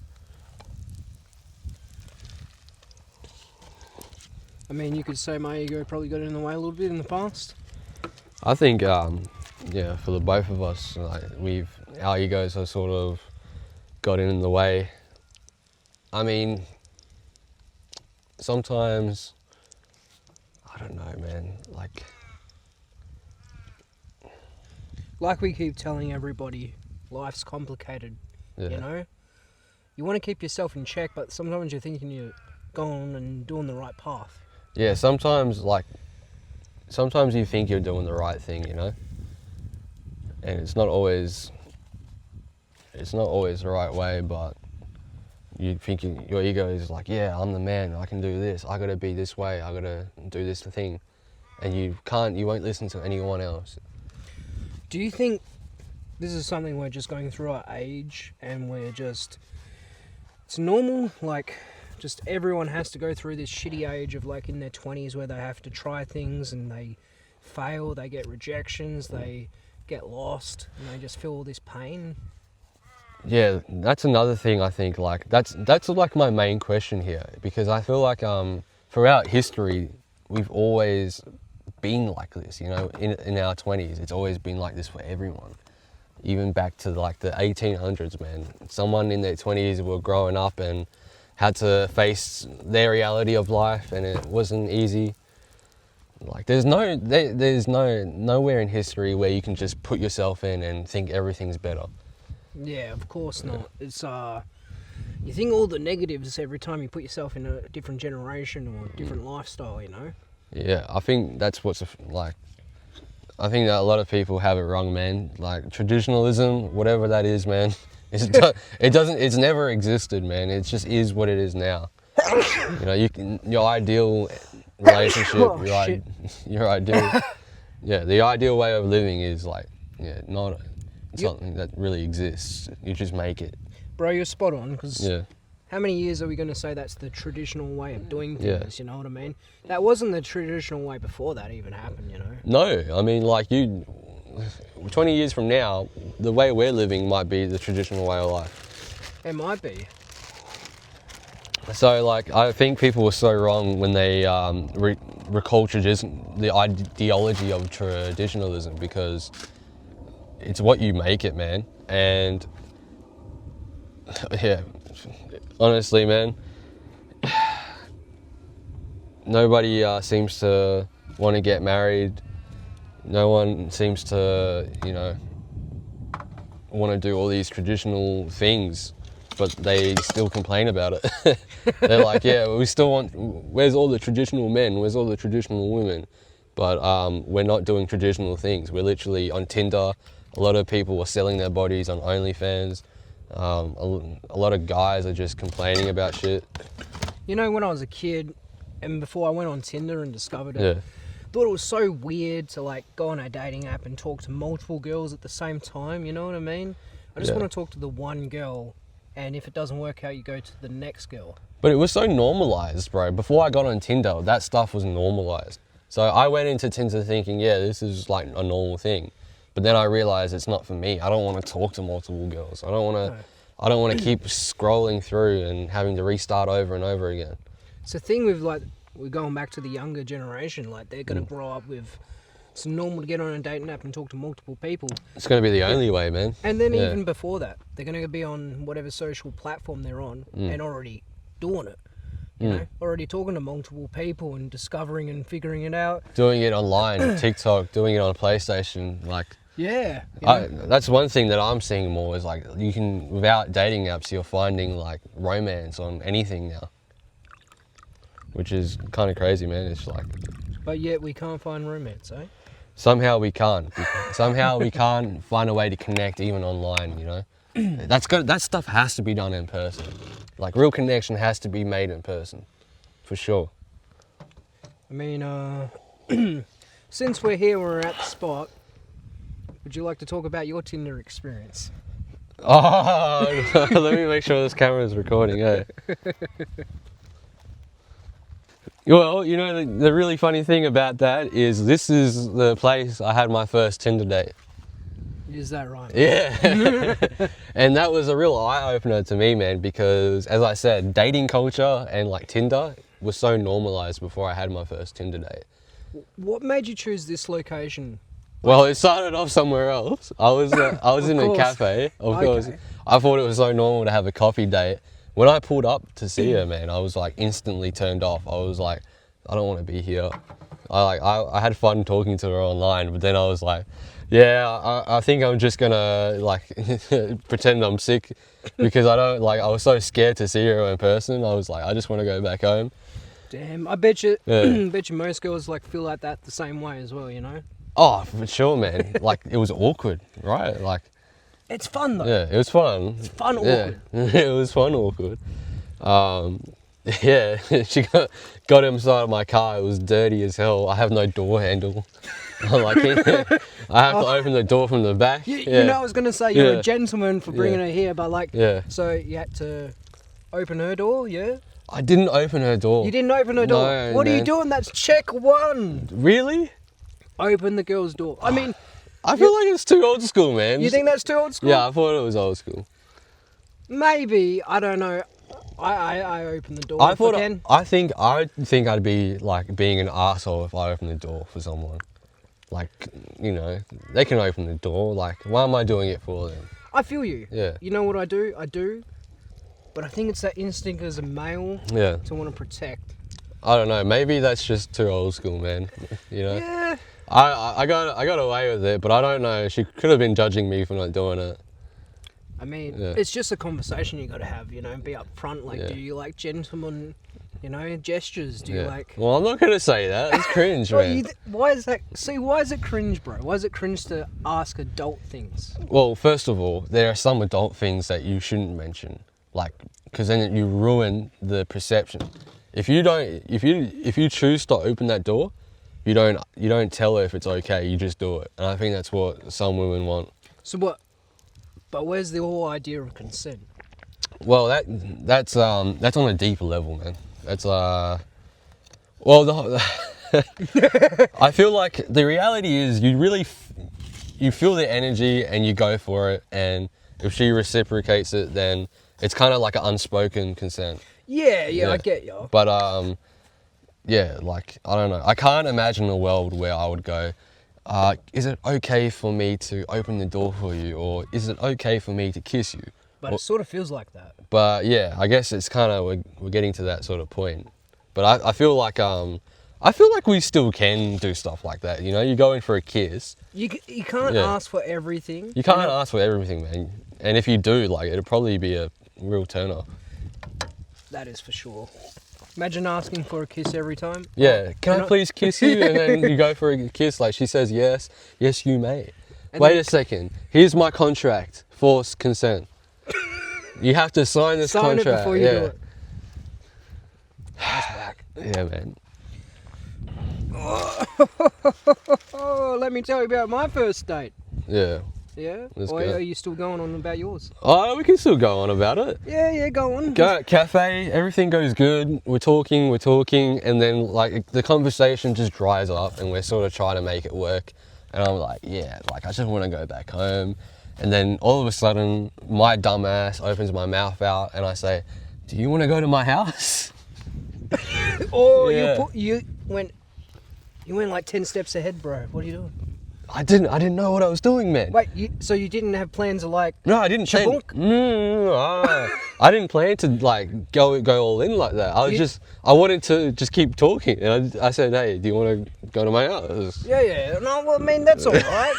I mean, you could say my ego probably got in the way a little bit in the past. I think, yeah, for the both of us, like our egos have sort of got in the way. I mean, sometimes, I don't know, man, like we keep telling everybody, life's complicated, yeah. you know? You want to keep yourself in check, but sometimes you're thinking you're going and doing the right path. Yeah, sometimes you think you're doing the right thing, you know? And it's not always the right way, but you think your ego is like, yeah, I'm the man, I can do this, I gotta be this way, I gotta do this thing. And you won't listen to anyone else. Do you think this is something we're just going through our age and it's normal? Like, just everyone has to go through this shitty age of like in their 20s where they have to try things and they fail, they get rejections, they get lost, and they just feel all this pain. Yeah, that's another thing I think, like, that's like my main question here, because I feel like throughout history, we've always been like this, you know, in our 20s, it's always been like this for everyone. Even back to like the 1800s, man. Someone in their 20s were growing up and had to face their reality of life, and it wasn't easy. Like, there's nowhere in history where you can just put yourself in and think everything's better. Yeah, of course not. It's you think all the negatives every time you put yourself in a different generation or a different lifestyle, you know? Yeah, I think that's what's like. I think that a lot of people have it wrong, man. Like, traditionalism, whatever that is, man, it's never existed, man. It just is what it is now. You know, your ideal relationship, your ideal, yeah, the ideal way of living is like, yeah, not something that really exists. You just make it. Bro, you're spot on, because yeah. How many years are we going to say that's the traditional way of doing things, Yeah. you know what I mean? That wasn't the traditional way before that even happened, you know? No, I mean, like, 20 years from now, the way we're living might be the traditional way of life. It might be. So, like, I think people were so wrong when they recall the ideology of traditionalism, because it's what you make it, man. And, yeah, honestly, man, nobody seems to want to get married. No one seems to, you know, want to do all these traditional things, but they still complain about it. They're like, yeah, we still want, where's all the traditional men? Where's all the traditional women? But we're not doing traditional things. We're literally on Tinder, A lot of people were selling their bodies on OnlyFans. A lot of guys are just complaining about shit. You know, when I was a kid, and before I went on Tinder and discovered it, Yeah. thought it was so weird to like go on a dating app and talk to multiple girls at the same time. You know what I mean? I just Yeah. want to talk to the one girl, and if it doesn't work out, you go to the next girl. But it was so normalized, bro. Before I got on Tinder, that stuff was normalized. So I went into Tinder thinking, yeah, this is like a normal thing. But then I realized it's not for me. I don't want to talk to multiple girls. I don't want to keep scrolling through and having to restart over and over again. It's the thing with like, we're going back to the younger generation, like they're going to grow up with, it's normal to get on a dating app and talk to multiple people. It's going to be the only way, man. And then Yeah. even before that, they're going to be on whatever social platform they're on and already doing it. You know, already talking to multiple people and discovering and figuring it out. Doing it online, TikTok, doing it on PlayStation, like Yeah. that's one thing that I'm seeing more is like you can, without dating apps, you're finding like romance on anything now, which is kind of crazy, man. It's like But yet we can't find romance, eh? somehow we can't find a way to connect even online, you know. That stuff has to be done in person. Like real connection has to be made in person, for sure. I mean, since we're here, we're at the spot. Would you like to talk about your Tinder experience? Oh, let me make sure this camera is recording, eh? Well, you know, the really funny thing about that is this is the place I had my first Tinder date. Is that right? Yeah. And that was a real eye-opener to me, man, because as I said, dating culture and like Tinder was so normalized before I had my first Tinder date. What made you choose this location? Well, it started off somewhere else. I was in a course. cafe, of Okay. course. I thought it was so normal to have a coffee date. When I pulled up to see her, man, I was like instantly turned off. I was like, I don't want to be here. I had fun talking to her online, but then I was like, yeah, I think I'm just gonna like pretend I'm sick because I was so scared to see her in person. I was like, I just want to go back home. Damn, I bet you, Yeah. bet you most girls like feel like that the same way as well. You know, Oh, for sure, man. Like it was awkward, right? Like, it's fun though. yeah, it was fun. It's fun Yeah, awkward. it was fun awkward. Yeah, she got inside my car. It was dirty as hell. I have no door handle. I'm like, I have to open the door from the back. You know, I was gonna say you're Yeah. a gentleman for bringing Yeah. her here, but like, Yeah. so you had to open her door, yeah? I didn't open her door. You didn't open her door. No, What are you man. doing? That's check one. Really? Open the girl's door. I mean, I feel like it's too old school, man. you think that's too old school? Yeah, I thought it was old school. Maybe. I don't know. I open the door. I if thought I can. I think I'd be like being an arsehole if I opened the door for someone. Like, you know, they can open the door. Like, why am I doing it for them? I feel you. Yeah. You know what I do? I do. But I think it's that instinct as a male Yeah. to want to protect. I don't know. Maybe that's just too old school, man. You know. Yeah. I got away with it, but I don't know. She could have been judging me for not doing it. I mean, Yeah. it's just a conversation you got to have, you know, be up front. Like, Yeah. do you like gentlemen, you know, gestures? Do you Yeah. like... Well, I'm not gonna say that. It's cringe, Well, man. why is that? See, why is it cringe, bro? Why is it cringe to ask adult things? Well, first of all, there are some adult things that you shouldn't mention, like, because then you ruin the perception. If you choose to open that door, you don't tell her if it's okay. You just do it, and I think that's what some women want. So what? But where's the whole idea of consent? Well, that's on a deeper level, man. That's well, I feel like the reality is you feel the energy and you go for it, and if she reciprocates it, then it's kind of like an unspoken consent. Yeah, Yeah. I get you. But yeah, like I don't know. I can't imagine a world where I would go, is it okay for me to open the door for you, or is it okay for me to kiss you? But it sort of feels like that. But yeah, I guess it's kind of we're getting to that sort of point. But I feel like we still can do stuff like that. You know, you go in for a kiss. You can't Yeah. ask for everything. You can't ask for everything, man. And if you do, like, it'll probably be a real turn off. That is for sure. Imagine asking for a kiss every time. Yeah, can I Can I- please kiss you? And then you go for a kiss, like she says yes, yes you may. And Wait then a second. Here's my contract. Force consent. You have to sign this sign contract. it before you yeah. do it. That's whack. Yeah, man. Oh, let me tell you about my first date. Yeah. Yeah? Let's Or go. are you still going on about yours? Oh, we can still go on about it. Yeah, go on. Go cafe, everything goes good. We're talking, and then like the conversation just dries up, and we're sort of trying to make it work. And I'm like, yeah, like I just want to go back home. And then all of a sudden, my dumb ass opens my mouth out, and I say, "Do you want to go to my house?" Oh, Yeah. you went like 10 steps ahead, bro. What are you doing? I didn't know what I was doing, man. Wait, so you didn't have plans of like... No, I didn't plan. Shabunk? I didn't plan to like go all in like that. I wanted to just keep talking, and I said, "Hey, do you want to go to my house?" Yeah. No, well, I mean, that's all right.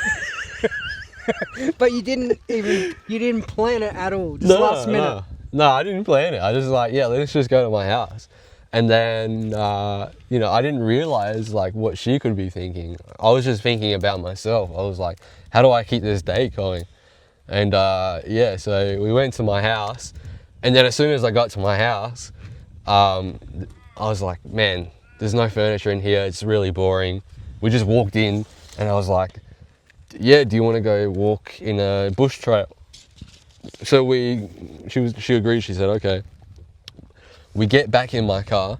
But you didn't plan it at all, just last minute. No, I didn't plan it. I just like, yeah, let's just go to my house. And then, I didn't realize like what she could be thinking. I was just thinking about myself. I was like, how do I keep this date going? And so we went to my house, and then as soon as I got to my house, I was like, man, there's no furniture in here. It's really boring. We just walked in, and I was like, yeah, do you want to go walk in a bush trail? So she agreed. She said, okay. We get back in my car,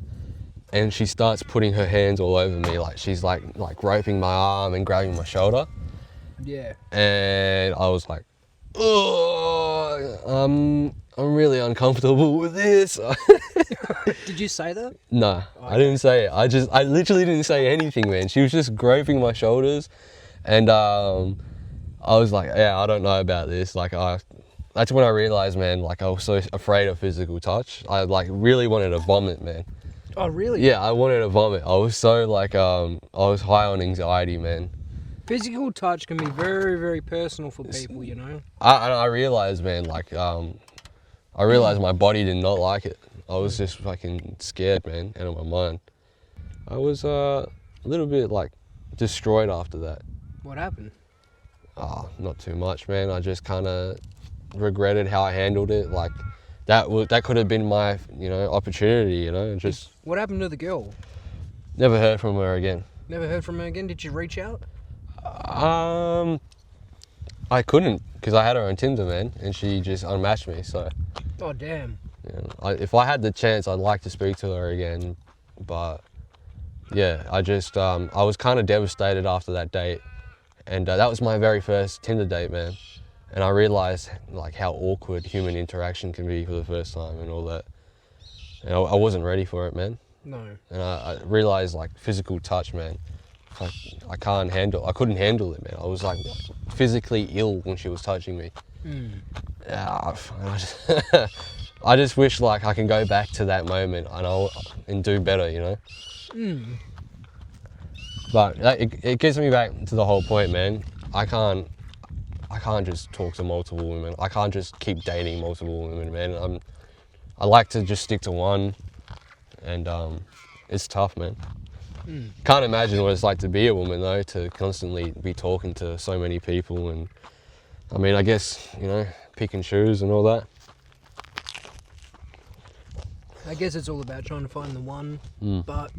and she starts putting her hands all over me, like she's like groping my arm and grabbing my shoulder. Yeah. And I was like, oh, I'm really uncomfortable with this. Did you say that? No, I didn't say it. I literally didn't say anything, man. She was just groping my shoulders, and I was like, yeah, I don't know about this. That's when I realized, man, like I was so afraid of physical touch. I like really wanted to vomit, man. Oh, really? Yeah, I wanted to vomit. I was so like, I was high on anxiety, man. Physical touch can be very, very personal for people, you know? I realized, man, like, I realized my body did not like it. I was just fucking scared, man, out of my mind. I was a little bit like destroyed after that. What happened? Oh, not too much, man. I just kind of regretted how I handled it. Like that could have been my opportunity, and just What happened to the girl? never heard from her again. Never heard from her again? Did you reach out? I couldn't, because I had her on Tinder, man, and she just unmatched me. So Oh, damn. if I had the chance, I'd like to speak to her again, but yeah, I was kind of devastated after that date, and that was my very first Tinder date, man. And I realized like how awkward human interaction can be for the first time and all that. And I wasn't ready for it, man. No. And I realized like physical touch, man. Like I couldn't handle it, man. I was like physically ill when she was touching me. And I just wish like I can go back to that moment and do better, you know. But it gets me back to the whole point, man. I can't just talk to multiple women. I can't just keep dating multiple women, man. I like to just stick to one, and it's tough, man. Can't imagine what it's like to be a woman though, to constantly be talking to so many people, and I mean, I guess, pick and choose and all that. I guess it's all about trying to find the one, but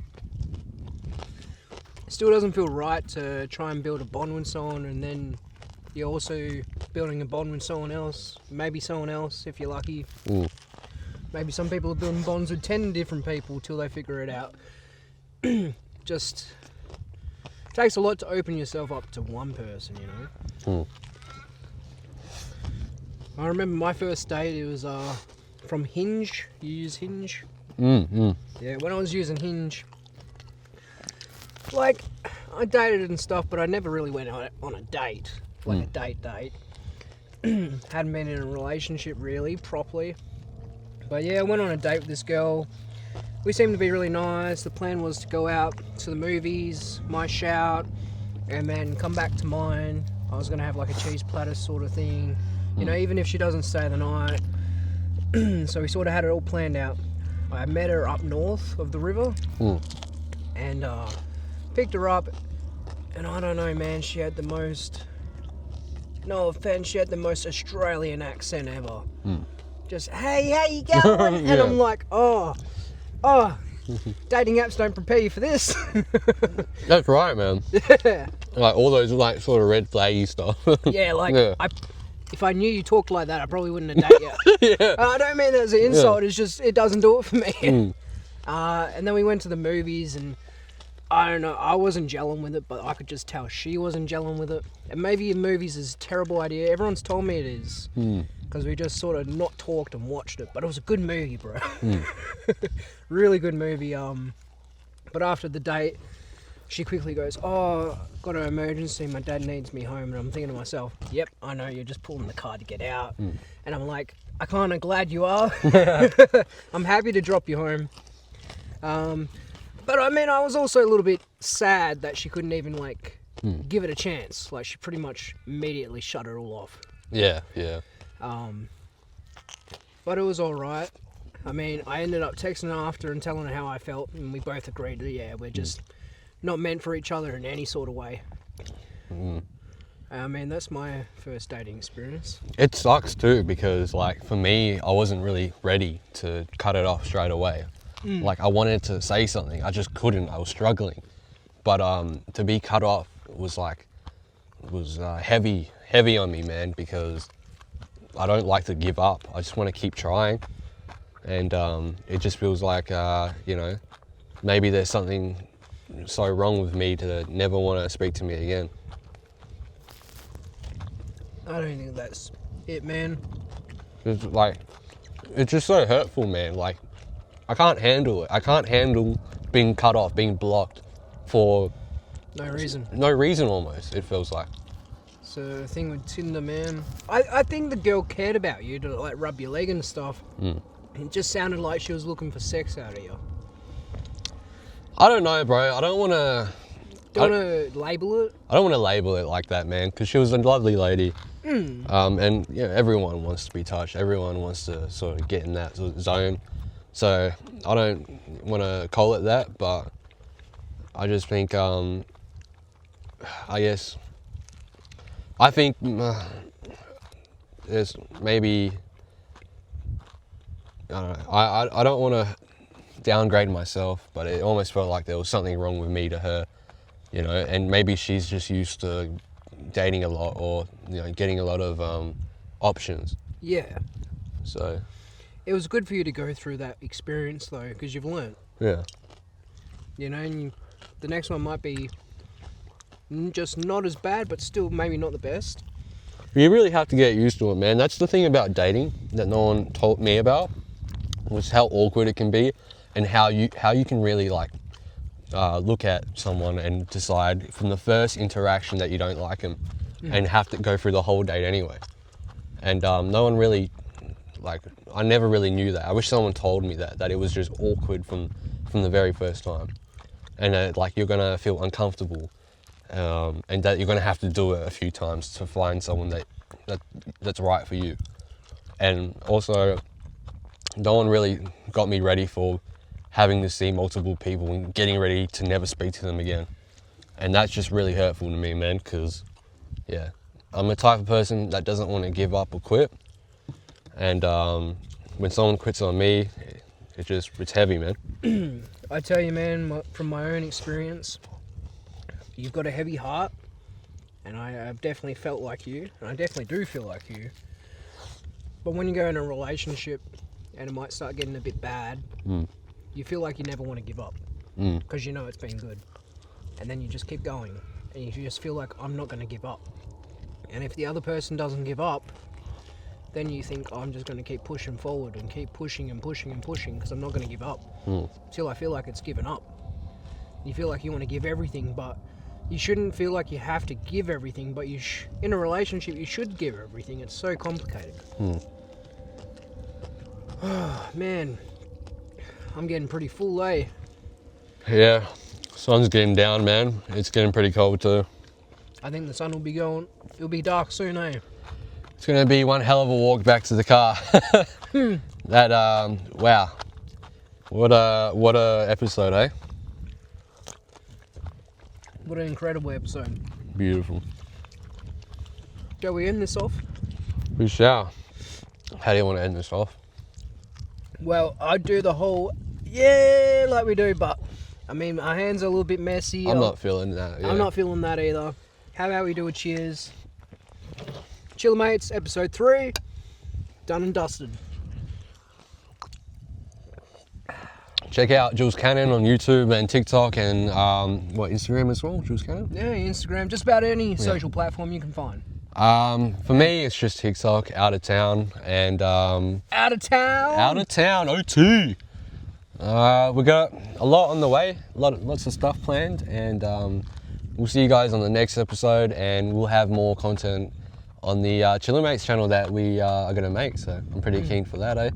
it still doesn't feel right to try and build a bond with someone and then you're also building a bond with someone else, maybe someone else if you're lucky. Maybe some people are building bonds with 10 different people till they figure it out. Just takes a lot to open yourself up to one person, you know. I remember my first date, it was from Hinge. You use Hinge? Yeah, when I was using Hinge, like, I dated and stuff, but I never really went on a date, like a date. Hadn't been in a relationship really, properly. But yeah, I went on a date with this girl. We seemed to be really nice. The plan was to go out to the movies, my shout, and then come back to mine. I was going to have like a cheese platter sort of thing, you know, even if she doesn't stay the night. So we sort of had it all planned out. I met her up north of the river and picked her up, and I don't know, man, she had the most no offense, she had the most Australian accent ever. Just, hey, how you going? And Yeah. I'm like, oh, dating apps don't prepare you for this. That's right, man. Yeah. Like all those like sort of red flaggy stuff. Yeah, like, Yeah. if I knew you talked like that, I probably wouldn't have dated you. Yeah. I don't mean that as an insult, it's just, it doesn't do it for me. Mm. And then we went to the movies, and I don't know, I wasn't gelling with it, but I could just tell she wasn't gelling with it. And maybe movies is a terrible idea. Everyone's told me it is. Because we just sort of not talked and watched it. But it was a good movie, bro. Really good movie. But after the date, she quickly goes, oh, got an emergency, my dad needs me home. And I'm thinking to myself, yep, I know, you're just pulling the car to get out. And I'm like, I kind of glad you are. I'm happy to drop you home. But I mean, I was also a little bit sad that she couldn't even like give it a chance. Like she pretty much immediately shut it all off. Yeah. But it was all right. I mean, I ended up texting her after and telling her how I felt, and we both agreed that yeah, we're just not meant for each other in any sort of way. I mean, that's my first dating experience. It sucks too because like for me, I wasn't really ready to cut it off straight away. Like I wanted to say something, I just couldn't. I was struggling. But to be cut off was heavy on me, man, because I don't like to give up. I just want to keep trying, and it just feels like maybe there's something so wrong with me to never want to speak to me again. I don't think that's it, man. It's just so hurtful, man. Like I can't handle it. I can't handle being cut off, being blocked for No reason. no reason almost, it feels like. So the thing with Tinder, man, I think the girl cared about you to like rub your leg and stuff. It just sounded like she was looking for sex out of you. I don't know, bro. I don't want to Label it? I don't want to label it like that, man, because she was a lovely lady. And everyone wants to be touched. Everyone wants to sort of get in that sort of zone. So I don't want to call it that, but I just think, I think there's maybe, I don't know, I don't want to downgrade myself, but it almost felt like there was something wrong with me to her, and maybe she's just used to dating a lot or, getting a lot of options. Yeah. So, It was good for you to go through that experience though, because you've learnt. yeah. And the next one might be just not as bad, but still maybe not the best. You really have to get used to it, man. That's the thing about dating that no one told me about, was how awkward it can be, and how you can really look at someone and decide from the first interaction that you don't like them, and have to go through the whole date anyway. And no one really, I never really knew that. I wish someone told me that it was just awkward from the very first time, and that you're gonna feel uncomfortable. And that you're going to have to do it a few times to find someone that's right for you. And also, no one really got me ready for having to see multiple people and getting ready to never speak to them again. And that's just really hurtful to me, man, because, yeah, I'm the type of person that doesn't want to give up or quit. And when someone quits on me, it's heavy, man. I tell you, man, from my own experience, you've got a heavy heart, and I've definitely felt like you, and I definitely do feel like you. But when you go in a relationship and it might start getting a bit bad, you feel like you never want to give up, because you know it's been good. And then you just keep going, and you just feel like, I'm not going to give up. And if the other person doesn't give up, then you think, oh, I'm just going to keep pushing forward and keep pushing and pushing and pushing, because I'm not going to give up till I feel like it's given up. You feel like you want to give everything, but you shouldn't feel like you have to give everything, but in a relationship you should give everything. It's so complicated. Man, I'm getting pretty full, eh? Yeah, sun's getting down, man. It's getting pretty cold too. I think the sun will be going, it'll be dark soon, eh? It's gonna be one hell of a walk back to the car. Wow. What a episode, eh? What an incredible episode. Beautiful. Shall we end this off? We shall. How do you want to end this off? Well, I'd do the whole, yeah, like we do, but, I mean, our hands are a little bit messy. I'm not feeling that. Yeah. I'm not feeling that either. How about we do a cheers? Chiller Mates, episode 3, done and dusted. Check out Jules Cannon on YouTube and TikTok and Instagram as well, Jules Cannon? Yeah, Instagram, just about any social platform you can find. For me, it's just TikTok, Out of Town, and Out of town? Out of Town, OT. We got a lot on the way, lots of stuff planned, and we'll see you guys on the next episode, and we'll have more content on the Chiller Mates channel that we are going to make, so I'm pretty keen for that, eh?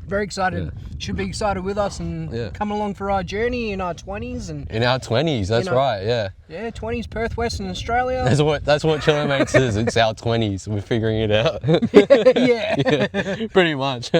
Very excited. Yeah. Should be excited with us and come along for our journey in our 20s. And in our 20s, that's right, yeah. Yeah, 20s, Perth, Western Australia. That's what Chiller Mates is, it's our 20s, we're figuring it out. Yeah. Yeah, pretty much.